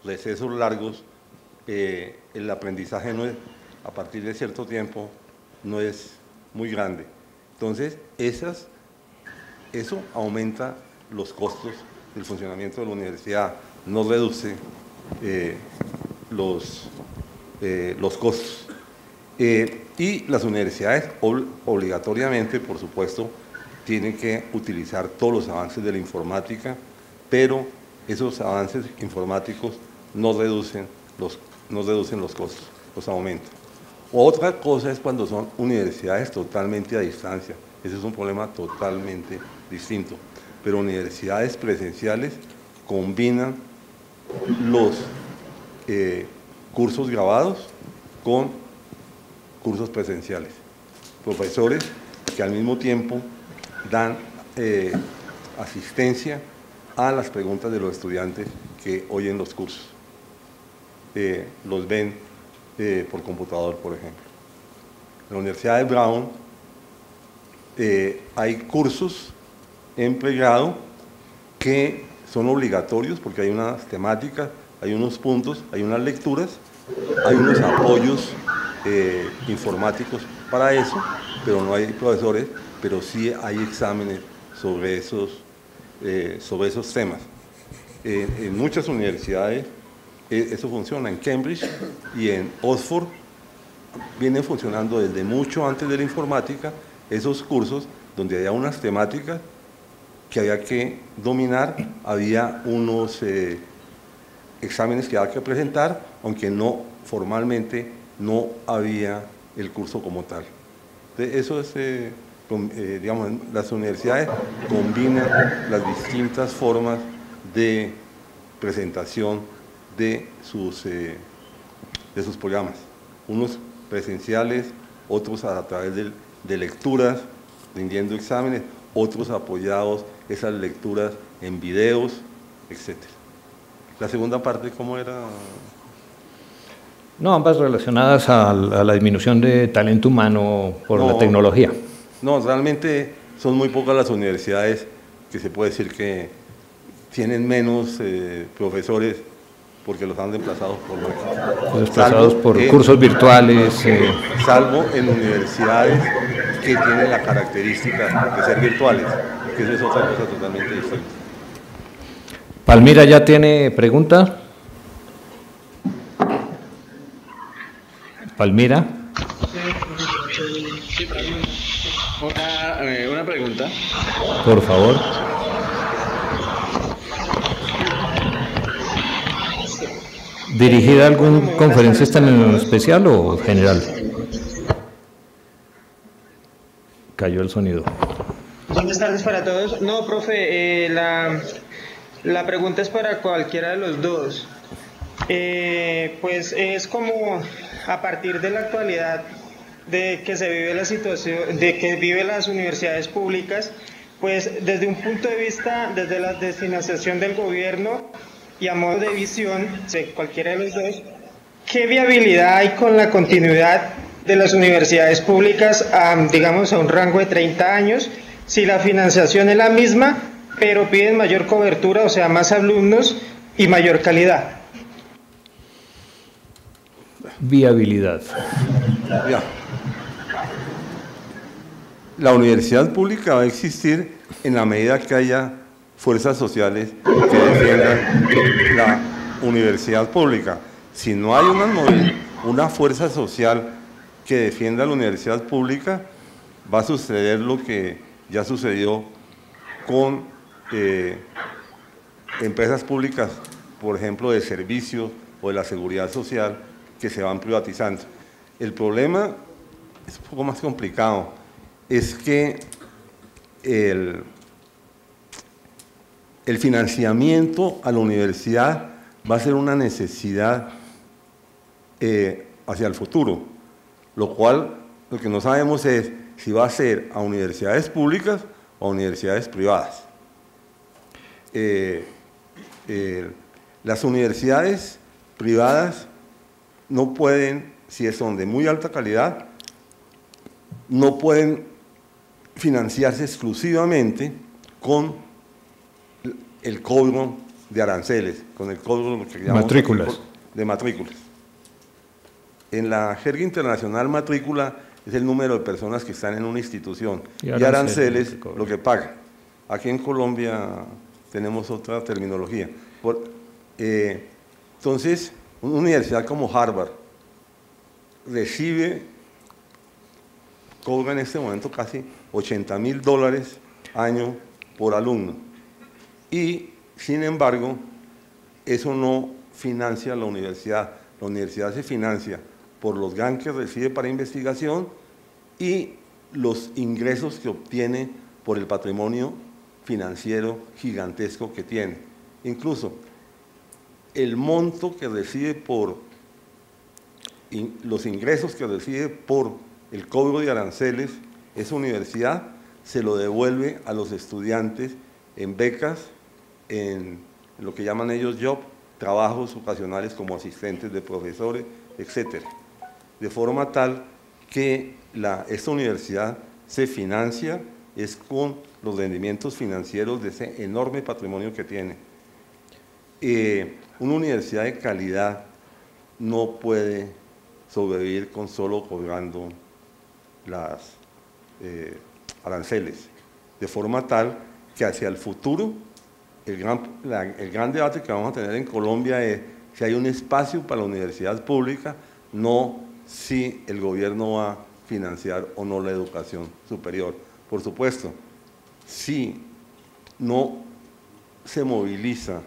recesos largos, el aprendizaje no es. a partir de cierto tiempo no es muy grande. Entonces, eso aumenta los costos del funcionamiento de la universidad, no reduce los costos. Y las universidades obligatoriamente, por supuesto, tienen que utilizar todos los avances de la informática, pero esos avances informáticos no reducen los costos, los aumentan. Otra cosa es cuando son universidades totalmente a distancia. Ese es un problema totalmente distinto. Pero universidades presenciales combinan los cursos grabados con cursos presenciales. Profesores que al mismo tiempo dan asistencia a las preguntas de los estudiantes que oyen los cursos. Los ven por computador, por ejemplo. En la Universidad de Brown hay cursos en pregrado que son obligatorios porque hay unas temáticas, hay unos puntos, hay unas lecturas, hay unos apoyos informáticos para eso, pero no hay profesores, pero sí hay exámenes sobre esos temas. En muchas universidades eso funciona. En Cambridge y en Oxford vienen funcionando desde mucho antes de la informática esos cursos donde había unas temáticas que había que dominar, había unos exámenes que había que presentar, aunque no formalmente no había el curso como tal. Entonces, eso es, digamos, las universidades combinan las distintas formas de presentación de sus programas, unos presenciales, otros a través de lecturas, rindiendo exámenes, otros apoyados esas lecturas en videos, etc. La segunda parte, ¿cómo era? No, ambas relacionadas a la disminución de talento humano por la tecnología. No, realmente son muy pocas las universidades que se puede decir que tienen menos profesores porque los han desplazado por máquinas. Desplazados por cursos virtuales. Salvo en universidades que tienen la característica de ser virtuales, que eso es otra cosa totalmente distinta. Palmira ya tiene pregunta. Palmira. Una pregunta. Por favor. ¿Dirigida a algún conferencista en especial o general? Cayó el sonido. Buenas tardes para todos. No, profe, la pregunta es para cualquiera de los dos. Pues es como a partir de la actualidad de que se vive la situación, de que viven las universidades públicas, pues desde un punto de vista, desde la destinación del gobierno y a modo de visión, cualquiera de los dos, ¿qué viabilidad hay con la continuidad de las universidades públicas, digamos, a un rango de 30 años, si la financiación es la misma, pero piden mayor cobertura, o sea, más alumnos y mayor calidad? Viabilidad. Ya. La universidad pública va a existir en la medida que haya fuerzas sociales que defiendan la universidad pública. Si no hay una fuerza social que defienda la universidad pública, va a suceder lo que ya sucedió con empresas públicas, por ejemplo, de servicios o de la seguridad social, que se van privatizando. El problema es un poco más complicado, es que el financiamiento a la universidad va a ser una necesidad hacia el futuro, lo cual lo que no sabemos es si va a ser a universidades públicas o a universidades privadas. Las universidades privadas no pueden, si son de muy alta calidad, no pueden financiarse exclusivamente con el cobro de aranceles, con el cobro lo que llamamos matrículas. De matrículas. En la jerga internacional, matrícula es el número de personas que están en una institución y aranceles aranceles lo que pagan. Aquí en Colombia tenemos otra terminología. Entonces, una universidad como Harvard cobra en este momento casi $80.000 año por alumno. Y, sin embargo, eso no financia la universidad. La universidad se financia por los grants que recibe para investigación y los ingresos que obtiene por el patrimonio financiero gigantesco que tiene. Incluso el monto que recibe los ingresos que recibe por el cobro de aranceles, esa universidad se lo devuelve a los estudiantes en becas, en lo que llaman ellos trabajos ocasionales como asistentes de profesores, etc. De forma tal que esta universidad se financia es con los rendimientos financieros de ese enorme patrimonio que tiene. Una universidad de calidad no puede sobrevivir con solo cobrando las aranceles, de forma tal que hacia el futuro el gran debate que vamos a tener en Colombia es si hay un espacio para la universidad pública, no si el gobierno va a financiar o no la educación superior. Por supuesto, si no se moviliza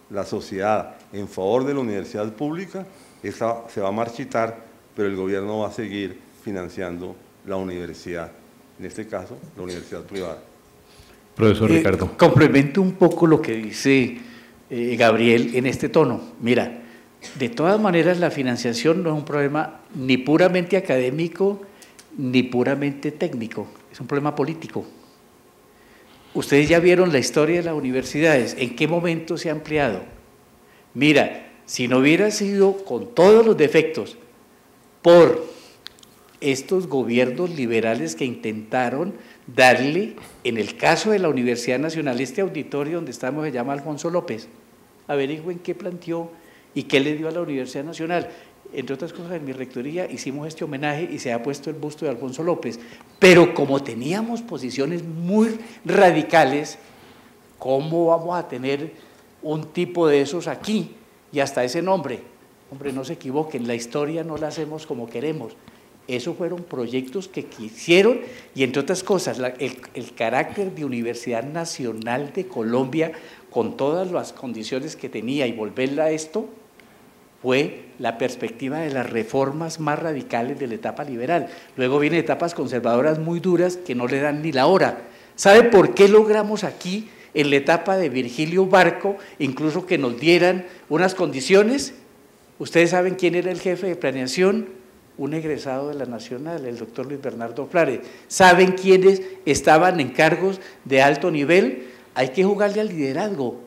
la sociedad en favor de la universidad pública, esa se va a marchitar, pero el gobierno va a seguir financiando la universidad, en este caso, la universidad privada. Profesor Ricardo. Complemento un poco lo que dice Gabriel en este tono. Mira, de todas maneras la financiación no es un problema ni puramente académico ni puramente técnico, es un problema político. Ustedes ya vieron la historia de las universidades, ¿en qué momento se ha ampliado? Mira, si no hubiera sido con todos los defectos por estos gobiernos liberales que intentaron darle, en el caso de la Universidad Nacional, este auditorio donde estamos se llama Alfonso López, averigüen qué planteó y qué le dio a la Universidad Nacional. Entre otras cosas, en mi rectoría hicimos este homenaje y se ha puesto el busto de Alfonso López, pero como teníamos posiciones muy radicales, ¿cómo vamos a tener un tipo de esos aquí y hasta ese nombre? Hombre, no se equivoquen, la historia no la hacemos como queremos. Esos fueron proyectos que quisieron y, entre otras cosas, el carácter de Universidad Nacional de Colombia, con todas las condiciones que tenía y volverla a esto, fue la perspectiva de las reformas más radicales de la etapa liberal. Luego vienen etapas conservadoras muy duras que no le dan ni la hora. ¿Sabe por qué logramos aquí, en la etapa de Virgilio Barco, incluso que nos dieran unas condiciones? Ustedes saben quién era el jefe de planeación, un egresado de la Nacional, el doctor Luis Bernardo Flores. ¿Saben quiénes estaban en cargos de alto nivel? Hay que jugarle al liderazgo,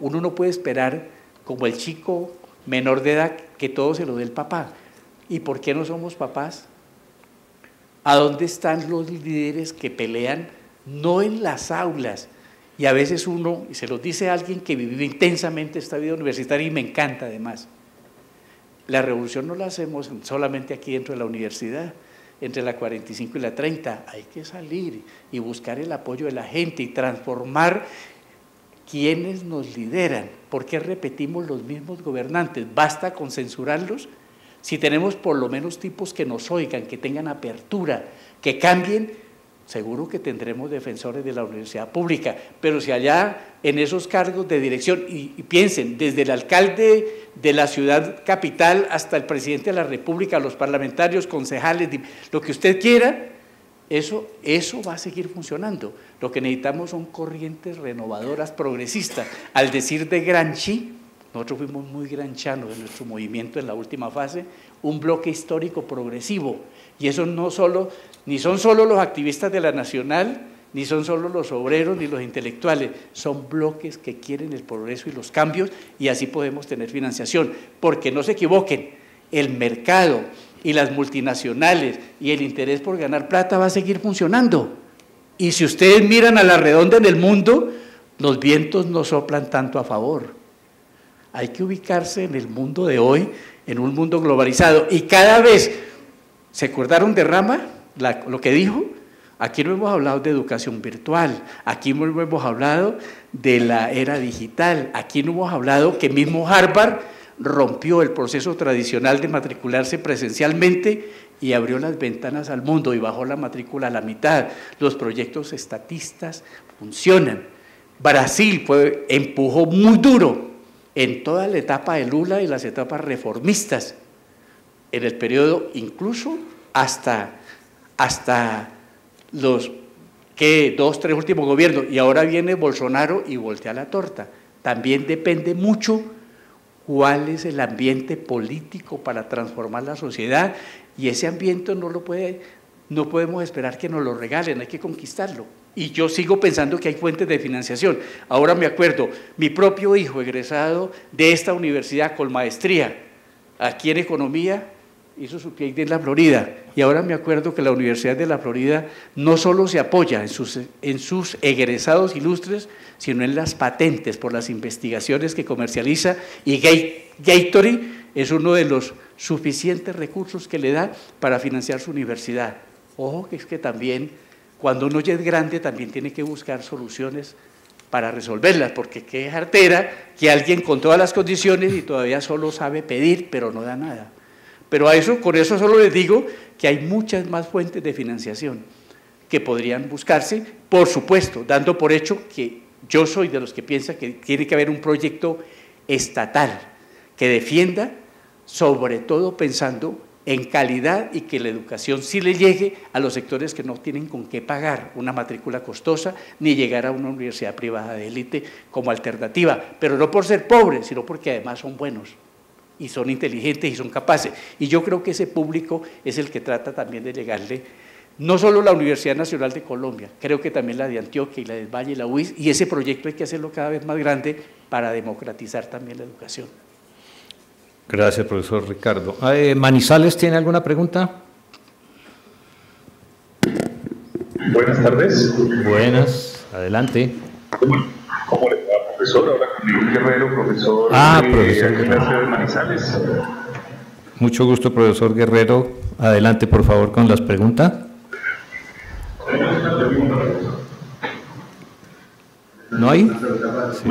Uno no puede esperar, como el chico menor de edad, que todo se lo dé el papá. ¿Y por qué no somos papás? ¿A dónde están los líderes que pelean? No en las aulas. Y a veces uno, y se los dice alguien que vivió intensamente esta vida universitaria y me encanta además, la revolución no la hacemos solamente aquí dentro de la universidad, entre la 45 y la 30, hay que salir y buscar el apoyo de la gente y transformar quienes nos lideran. ¿Por qué repetimos los mismos gobernantes? ¿Basta con censurarlos? Si tenemos por lo menos tipos que nos oigan, que tengan apertura, que cambien, seguro que tendremos defensores de la universidad pública, pero si allá en esos cargos de dirección, y piensen, desde el alcalde de la ciudad capital hasta el presidente de la República, los parlamentarios, concejales, lo que usted quiera, eso va a seguir funcionando. Lo que necesitamos son corrientes renovadoras, progresistas. Al decir de Gramsci, nosotros fuimos muy gramscianos en nuestro movimiento en la última fase, un bloque histórico progresivo, y eso no solo, ni son solo los activistas de la Nacional, ni son solo los obreros, ni los intelectuales, son bloques que quieren el progreso y los cambios, y así podemos tener financiación, porque no se equivoquen, el mercado y las multinacionales y el interés por ganar plata va a seguir funcionando, y si ustedes miran a la redonda en el mundo, los vientos no soplan tanto a favor. hay que ubicarse en el mundo de hoy, en un mundo globalizado, y cada vez, ¿se acordaron de Rama, lo que dijo? Aquí no hemos hablado de educación virtual, aquí no hemos hablado de la era digital, aquí no hemos hablado que mismo Harvard rompió el proceso tradicional de matricularse presencialmente y abrió las ventanas al mundo y bajó la matrícula a la mitad. Los proyectos estatistas funcionan. Brasil empujó muy duro en toda la etapa de Lula y las etapas reformistas, en el periodo incluso hasta los 2, 3 últimos gobiernos, y ahora viene Bolsonaro y voltea la torta. También depende mucho cuál es el ambiente político para transformar la sociedad, y ese ambiente no podemos esperar que nos lo regalen, hay que conquistarlo. Y yo sigo pensando que hay fuentes de financiación. Ahora me acuerdo, mi propio hijo egresado de esta universidad con maestría aquí en economía, hizo su PhD en la Florida, y ahora me acuerdo que la Universidad de la Florida no solo se apoya en sus egresados ilustres, sino en las patentes por las investigaciones que comercializa, y Gatorade es uno de los suficientes recursos que le da para financiar su universidad. Ojo, que es que también, cuando uno ya es grande, también tiene que buscar soluciones para resolverlas, porque qué jartera que alguien con todas las condiciones y todavía solo sabe pedir, pero no da nada. Pero con eso solo les digo que hay muchas más fuentes de financiación que podrían buscarse, por supuesto, dando por hecho que yo soy de los que piensa que tiene que haber un proyecto estatal que defienda, sobre todo pensando en calidad y que la educación sí le llegue a los sectores que no tienen con qué pagar una matrícula costosa ni llegar a una universidad privada de élite como alternativa, pero no por ser pobres, sino porque además son buenos y son inteligentes y son capaces. Y yo creo que ese público es el que trata también de llegarle, no solo la Universidad Nacional de Colombia, creo que también la de Antioquia y la del Valle y la UIS, y ese proyecto hay que hacerlo cada vez más grande para democratizar también la educación. Gracias, profesor Ricardo. ¿Manizales tiene alguna pregunta? Buenas tardes. Buenas, adelante. ¿Cómo le va, profesor? Ahora con Miguel Guerrero, profesor profesor de la ciudad de Manizales. Mucho gusto, profesor Guerrero. Adelante, por favor, con las preguntas. ¿No hay? Sí.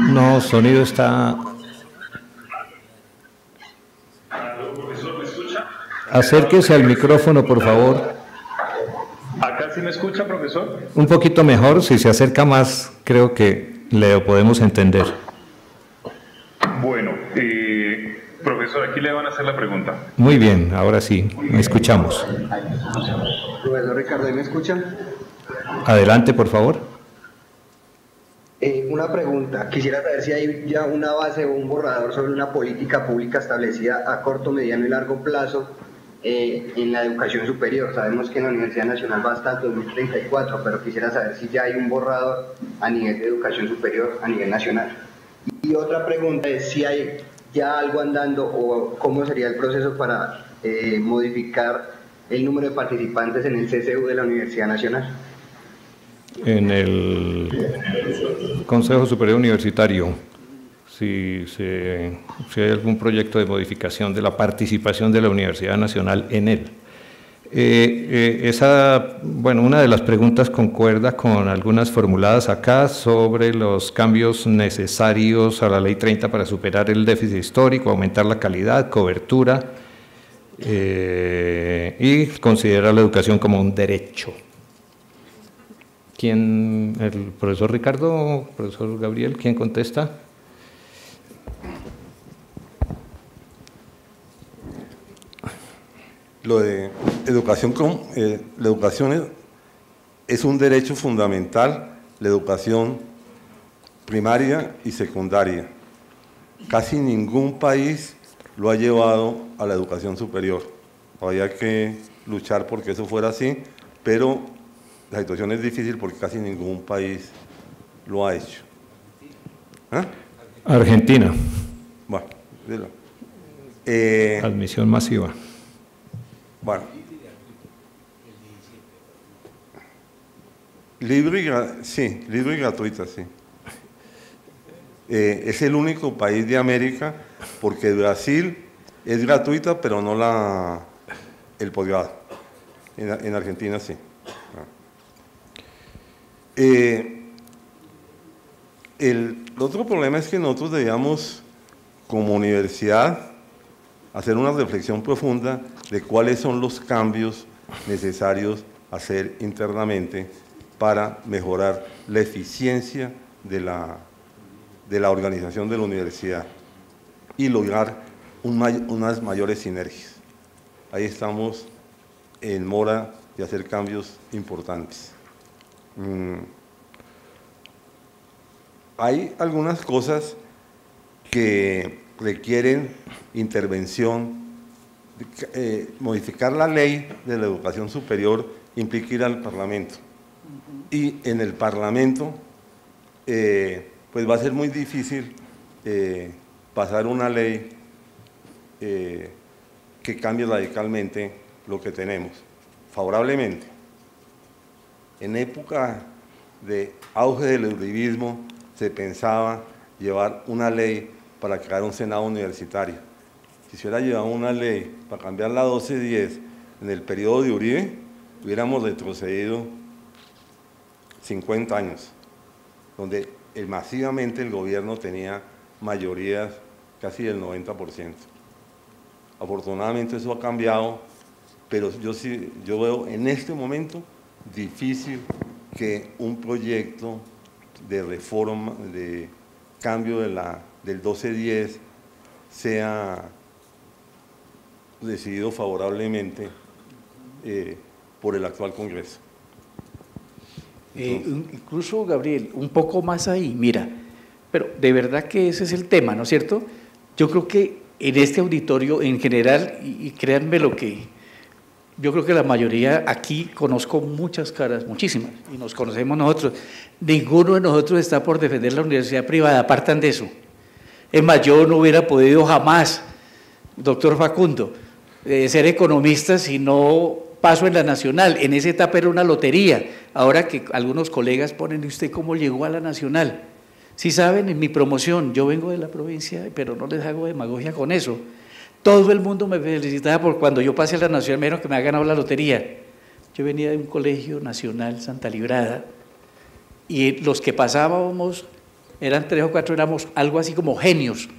No, sonido está... ¿Profesor, me escucha? Acérquese al micrófono, por favor. ¿Acá sí me escucha, profesor? Un poquito mejor, si se acerca más, creo que le podemos entender. Bueno, profesor, aquí le van a hacer la pregunta. Muy bien, ahora sí, escuchamos. Profesor Ricardo, ¿me escuchan? Adelante, por favor. Una pregunta, quisiera saber si hay ya una base o un borrador sobre una política pública establecida a corto, mediano y largo plazo en la educación superior. Sabemos que en la Universidad Nacional va hasta el 2034, pero quisiera saber si ya hay un borrador a nivel de educación superior a nivel nacional. Y otra pregunta es si hay ya algo andando o cómo sería el proceso para modificar el número de participantes en el CCU de la Universidad Nacional. En el Consejo Superior Universitario, si hay algún proyecto de modificación de la participación de la Universidad Nacional en él. Una de las preguntas concuerda con algunas formuladas acá sobre los cambios necesarios a la Ley 30 para superar el déficit histórico, aumentar la calidad, cobertura y considerar la educación como un derecho. ¿Quién? ¿El profesor Ricardo? ¿Profesor Gabriel? ¿Quién contesta? Lo de educación, la educación es un derecho fundamental, la educación primaria y secundaria. Casi ningún país lo ha llevado a la educación superior. Había que luchar porque eso fuera así, pero la situación es difícil porque casi ningún país lo ha hecho. Argentina. Bueno, admisión masiva. Bueno, Sí, libre y gratuita, sí. Es el único país de América, porque Brasil es gratuita, pero no el posgrado. En Argentina sí. El otro problema es que nosotros debíamos, como universidad, hacer una reflexión profunda de cuáles son los cambios necesarios hacer internamente para mejorar la eficiencia de la organización de la universidad y lograr unas mayores sinergias. Ahí estamos en mora de hacer cambios importantes. Hay algunas cosas que requieren intervención. Modificar la ley de la educación superior implica ir al Parlamento. Y en el Parlamento, pues va a ser muy difícil pasar una ley que cambie radicalmente lo que tenemos, favorablemente. En época de auge del uribismo se pensaba llevar una ley para crear un Senado universitario. Si se hubiera llevado una ley para cambiar la 1210 en el periodo de Uribe, hubiéramos retrocedido 50 años, donde masivamente el gobierno tenía mayorías casi del 90%. Afortunadamente eso ha cambiado, pero yo veo en este momento difícil que un proyecto de reforma, de cambio del 1210 sea decidido favorablemente por el actual Congreso. Incluso, Gabriel, un poco más ahí, mira, pero de verdad que ese es el tema, ¿no es cierto? Yo creo que en este auditorio en general, y créanme lo que, yo creo que la mayoría aquí conozco muchas caras, muchísimas, y nos conocemos nosotros, ninguno de nosotros está por defender la universidad privada, apartan de eso. Es más, yo no hubiera podido jamás, doctor Facundo, ser economista si no paso en la nacional. En esa etapa era una lotería. Ahora que algunos colegas ponen, ¿y usted cómo llegó a la nacional? Si saben, en mi promoción, yo vengo de la provincia, pero no les hago demagogia con eso. Todo el mundo me felicitaba por cuando yo pasé a la nacional, me dijeron que me había ganado la lotería. Yo venía de un colegio nacional, Santa Librada, y los que pasábamos, eran 3 o 4, éramos algo así como genios.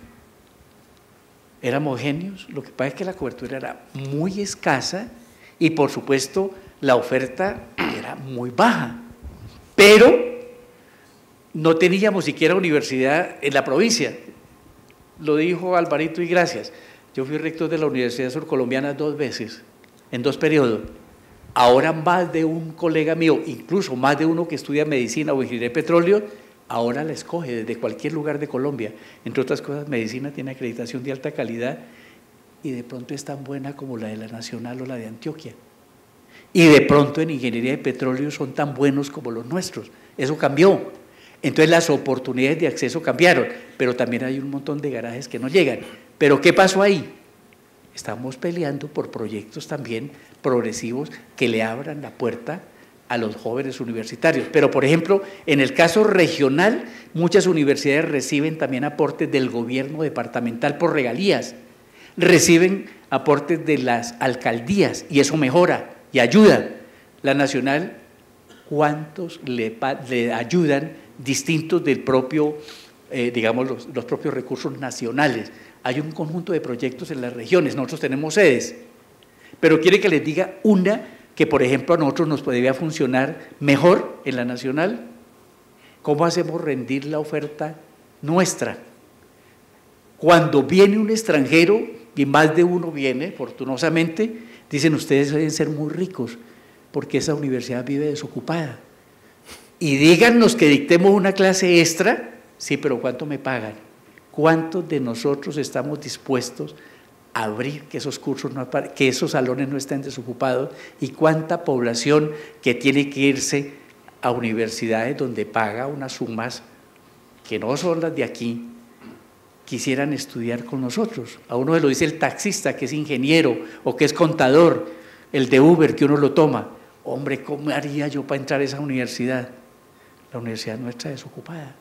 Éramos genios, lo que pasa es que la cobertura era muy escasa y por supuesto la oferta era muy baja, pero no teníamos siquiera universidad en la provincia. Lo dijo Alvarito y gracias. Yo fui rector de la Universidad Surcolombiana 2 veces, en 2 periodos. Ahora más de un colega mío, incluso más de uno que estudia medicina o ingeniería de petróleo, ahora la escoge desde cualquier lugar de Colombia. Entre otras cosas, medicina tiene acreditación de alta calidad y de pronto es tan buena como la de la Nacional o la de Antioquia. Y de pronto en ingeniería de petróleo son tan buenos como los nuestros. Eso cambió. Entonces las oportunidades de acceso cambiaron, pero también hay un montón de garajes que no llegan. ¿Pero qué pasó ahí? Estamos peleando por proyectos también progresivos que le abran la puerta a los jóvenes universitarios. Pero, por ejemplo, en el caso regional, muchas universidades reciben también aportes del gobierno departamental por regalías, reciben aportes de las alcaldías y eso mejora y ayuda. La nacional, ¿cuántos le ayudan distintos del propio, digamos, los propios recursos nacionales? Hay un conjunto de proyectos en las regiones, nosotros tenemos sedes, pero quiere que les diga una que, por ejemplo, a nosotros nos podría funcionar mejor en la nacional. ¿Cómo hacemos rendir la oferta nuestra? Cuando viene un extranjero, y más de uno viene, fortunosamente, dicen ustedes deben ser muy ricos, porque esa universidad vive desocupada. Y díganos que dictemos una clase extra, sí, pero ¿cuánto me pagan? ¿Cuántos de nosotros estamos dispuestos a abrir que esos cursos, que esos salones no estén desocupados? ¿Y cuánta población que tiene que irse a universidades donde paga unas sumas que no son las de aquí, quisieran estudiar con nosotros? A uno se lo dice el taxista que es ingeniero o que es contador, el de Uber que uno lo toma. Hombre, ¿cómo haría yo para entrar a esa universidad? La universidad nuestra es desocupada.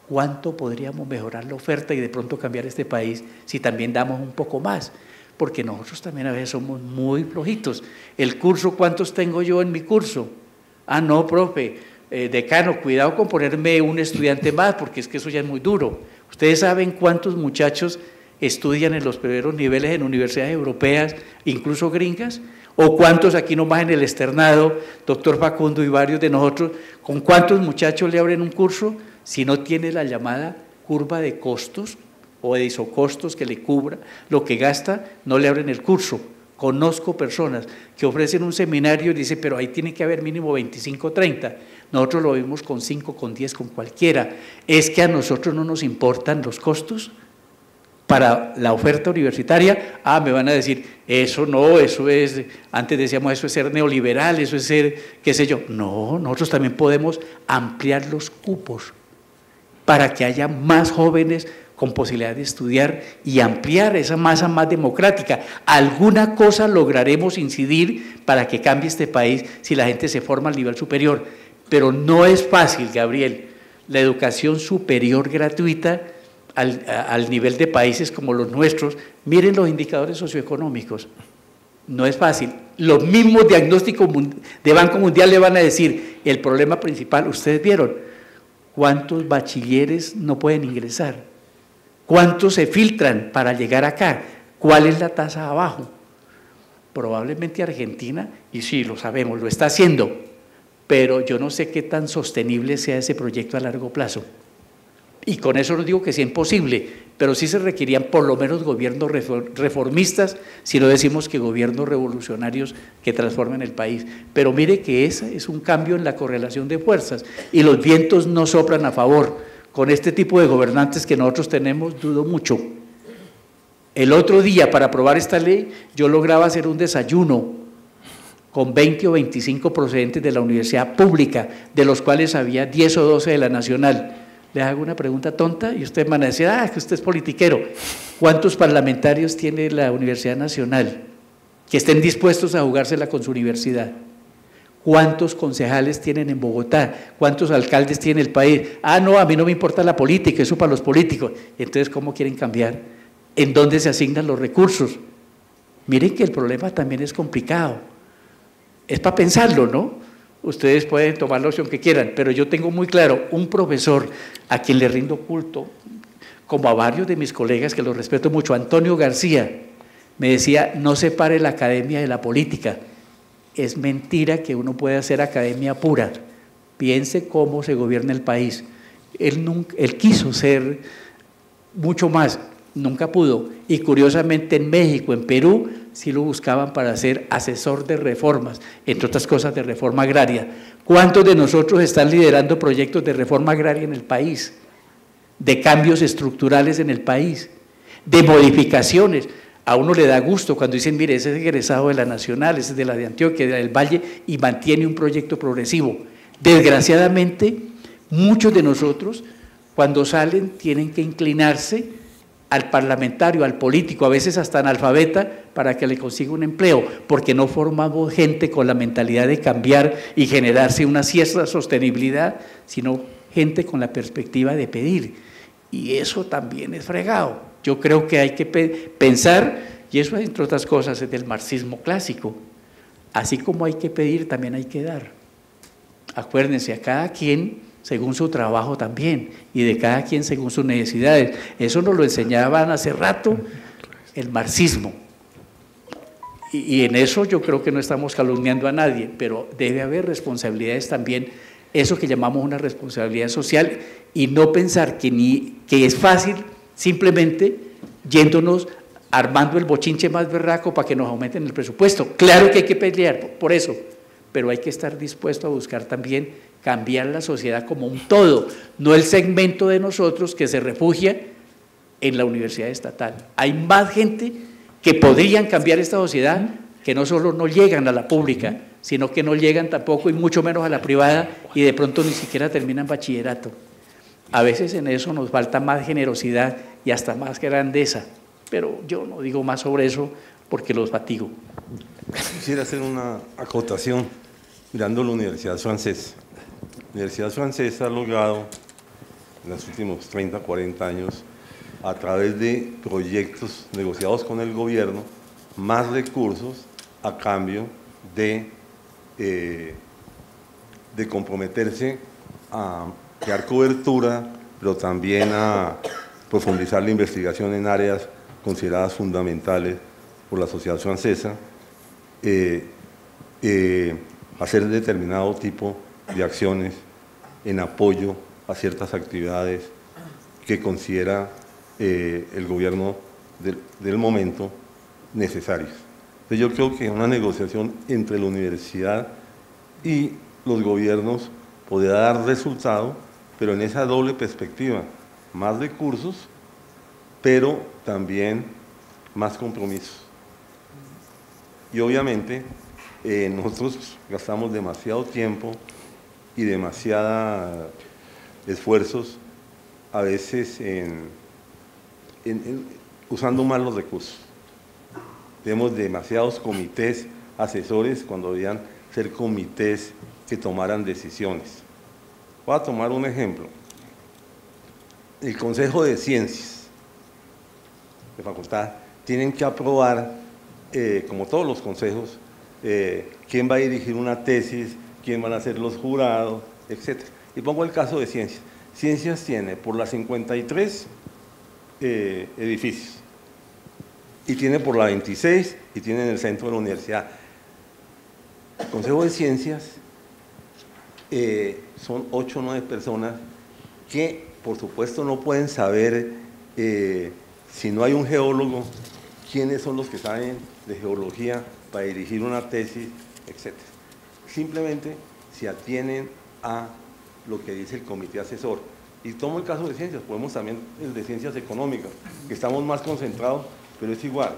¿Cuánto podríamos mejorar la oferta y de pronto cambiar este país si también damos un poco más? Porque nosotros también a veces somos muy flojitos. El curso, ¿cuántos tengo yo en mi curso? Ah, no, profe, decano, cuidado con ponerme un estudiante más, porque es que eso ya es muy duro. ¿Ustedes saben cuántos muchachos estudian en los primeros niveles en universidades europeas, incluso gringas? ¿O cuántos aquí nomás en el externado, doctor Facundo y varios de nosotros, con cuántos muchachos le abren un curso si no tiene la llamada curva de costos o de isocostos que le cubra lo que gasta, no le abren el curso? Conozco personas que ofrecen un seminario y dicen, pero ahí tiene que haber mínimo 25, 30. Nosotros lo vimos con 5, con 10, con cualquiera. ¿Es que a nosotros no nos importan los costos para la oferta universitaria? Ah, me van a decir, eso no, eso es, antes decíamos, eso es ser neoliberal, eso es ser, qué sé yo. No, nosotros también podemos ampliar los cupos para que haya más jóvenes con posibilidad de estudiar y ampliar esa masa más democrática. Alguna cosa lograremos incidir para que cambie este país si la gente se forma al nivel superior. Pero no es fácil, Gabriel, la educación superior gratuita al nivel de países como los nuestros. Miren los indicadores socioeconómicos. No es fácil. Los mismos diagnósticos de Banco Mundial le van a decir, el problema principal, ustedes vieron, ¿cuántos bachilleres no pueden ingresar? ¿Cuántos se filtran para llegar acá? ¿Cuál es la tasa abajo? Probablemente Argentina, y sí, lo sabemos, lo está haciendo, pero yo no sé qué tan sostenible sea ese proyecto a largo plazo. Y con eso no digo que sea imposible, pero sí se requerían por lo menos gobiernos reformistas, si no decimos que gobiernos revolucionarios que transformen el país. Pero mire que ese es un cambio en la correlación de fuerzas y los vientos no soplan a favor. Con este tipo de gobernantes que nosotros tenemos, dudo mucho. El otro día, para aprobar esta ley, yo lograba hacer un desayuno con 20 o 25 procedentes de la universidad pública, de los cuales había 10 o 12 de la nacional. Les hago una pregunta tonta y ustedes van a decir, ah, que usted es politiquero. ¿Cuántos parlamentarios tiene la Universidad Nacional que estén dispuestos a jugársela con su universidad? ¿Cuántos concejales tienen en Bogotá? ¿Cuántos alcaldes tiene el país? Ah, no, a mí no me importa la política, eso para los políticos. Entonces, ¿cómo quieren cambiar? ¿En dónde se asignan los recursos? Miren que el problema también es complicado. Es para pensarlo, ¿no? Ustedes pueden tomar la opción que quieran, pero yo tengo muy claro, un profesor a quien le rindo culto, como a varios de mis colegas que los respeto mucho, Antonio García, me decía, no separe la academia de la política. Es mentira que uno pueda hacer academia pura. Piense cómo se gobierna el país. Él quiso ser mucho más, nunca pudo. Y curiosamente en México, en Perú, sí lo buscaban para ser asesor de reformas, entre otras cosas de reforma agraria. ¿Cuántos de nosotros están liderando proyectos de reforma agraria en el país? De cambios estructurales en el país, de modificaciones. A uno le da gusto cuando dicen, mire, ese es egresado de la Nacional, ese es de la de Antioquia, del Valle, y mantiene un proyecto progresivo. Desgraciadamente, muchos de nosotros, cuando salen, tienen que inclinarse al parlamentario, al político, a veces hasta analfabeta, para que le consiga un empleo, porque no formamos gente con la mentalidad de cambiar y generarse una cierta sostenibilidad, sino gente con la perspectiva de pedir. Y eso también es fregado. Yo creo que hay que pensar, y eso entre otras cosas es del marxismo clásico, así como hay que pedir, también hay que dar. Acuérdense, a cada quien según su trabajo también, y de cada quien según sus necesidades. Eso nos lo enseñaban hace rato el marxismo. Y en eso yo creo que no estamos calumniando a nadie, pero debe haber responsabilidades también, eso que llamamos una responsabilidad social, y no pensar que es fácil simplemente yéndonos armando el bochinche más berraco para que nos aumenten el presupuesto. Claro que hay que pelear por eso, pero hay que estar dispuesto a buscar también cambiar la sociedad como un todo, no el segmento de nosotros que se refugia en la universidad estatal. Hay más gente que podrían cambiar esta sociedad, que no solo no llegan a la pública, sino que no llegan tampoco y mucho menos a la privada, y de pronto ni siquiera terminan bachillerato. A veces en eso nos falta más generosidad y hasta más grandeza, pero yo no digo más sobre eso porque los fatigo. Quisiera hacer una acotación mirando la Universidad Francesa. La Universidad Francesa ha logrado en los últimos 30, 40 años, a través de proyectos negociados con el gobierno, más recursos a cambio de comprometerse a dar cobertura, pero también a profundizar la investigación en áreas consideradas fundamentales por la sociedad francesa, hacer determinado tipo de acciones en apoyo a ciertas actividades que considera el gobierno del momento necesarias. Entonces yo creo que una negociación entre la universidad y los gobiernos podría dar resultado, pero en esa doble perspectiva, más recursos, pero también más compromisos. Y obviamente nosotros gastamos demasiado tiempo y demasiados esfuerzos a veces usando mal los recursos. Tenemos demasiados comités asesores cuando debían ser comités que tomaran decisiones. Voy a tomar un ejemplo. El Consejo de Ciencias de Facultad tienen que aprobar, como todos los consejos, quién va a dirigir una tesis, quién van a ser los jurados, etc. Y pongo el caso de Ciencias. Ciencias tiene por las 53 edificios, y tiene por la 26, y tiene en el centro de la universidad. El Consejo de Ciencias son 8 o 9 personas que, por supuesto, no pueden saber, si no hay un geólogo, quiénes son los que saben de geología para dirigir una tesis, etc. Simplemente se atienen a lo que dice el comité asesor. Y tomo el caso de ciencias, podemos también el de ciencias económicas, que estamos más concentrados, pero es igual,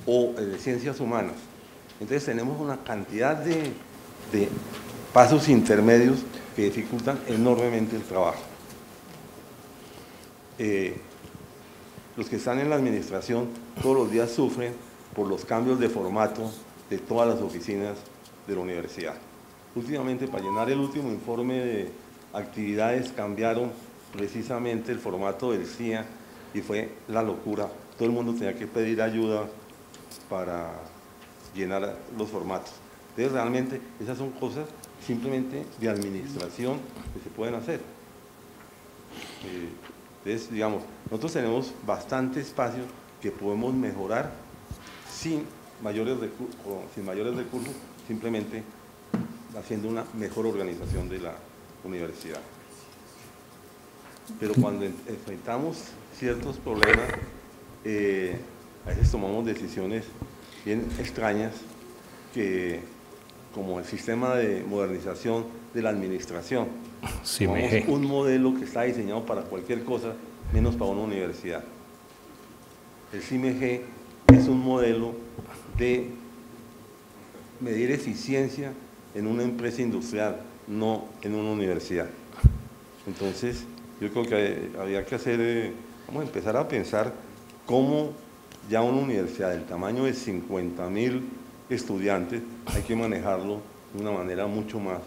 o el de ciencias humanas. Entonces tenemos una cantidad de pasos intermedios que dificultan enormemente el trabajo. Los que están en la administración todos los días sufren por los cambios de formato de todas las oficinas de la universidad. Últimamente, para llenar el último informe de actividades, cambiaron precisamente el formato del CIA y fue la locura. Todo el mundo tenía que pedir ayuda para llenar los formatos. Entonces, realmente, esas son cosas simplemente de administración que se pueden hacer. Entonces, digamos, nosotros tenemos bastante espacio que podemos mejorar sin mayores recursos, simplemente haciendo una mejor organización de la universidad. Pero cuando enfrentamos ciertos problemas, a veces tomamos decisiones bien extrañas, que, como el sistema de modernización de la administración. CIMG. Un modelo que está diseñado para cualquier cosa, menos para una universidad. El CIMG es un modelo de medir eficiencia en una empresa industrial, no en una universidad. Entonces, yo creo que había que hacer, vamos a empezar a pensar cómo ya una universidad del tamaño de 50.000 estudiantes hay que manejarlo de una manera mucho más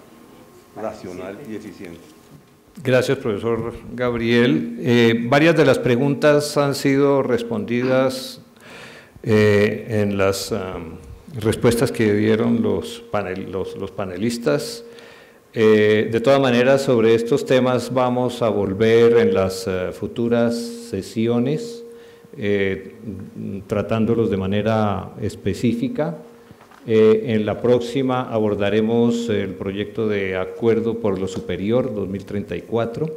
racional y eficiente. Gracias, profesor Gabriel. Varias de las preguntas han sido respondidas en las respuestas que dieron los panelistas. De todas maneras, sobre estos temas vamos a volver en las futuras sesiones, tratándolos de manera específica. En la próxima abordaremos el proyecto de acuerdo por lo superior 2034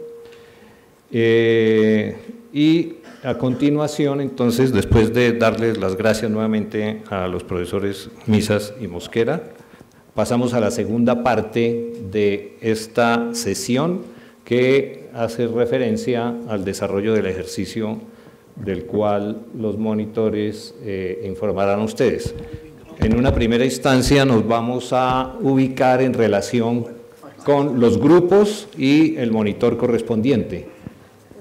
y a continuación, entonces, después de darles las gracias nuevamente a los profesores Misas y Mosquera, pasamos a la segunda parte de esta sesión, que hace referencia al desarrollo del ejercicio del cual los monitores informarán a ustedes. En una primera instancia nos vamos a ubicar en relación con los grupos y el monitor correspondiente.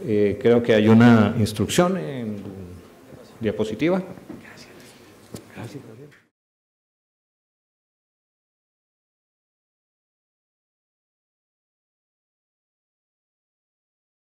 Creo que hay una instrucción en diapositiva. Gracias. Gracias, Gabriel.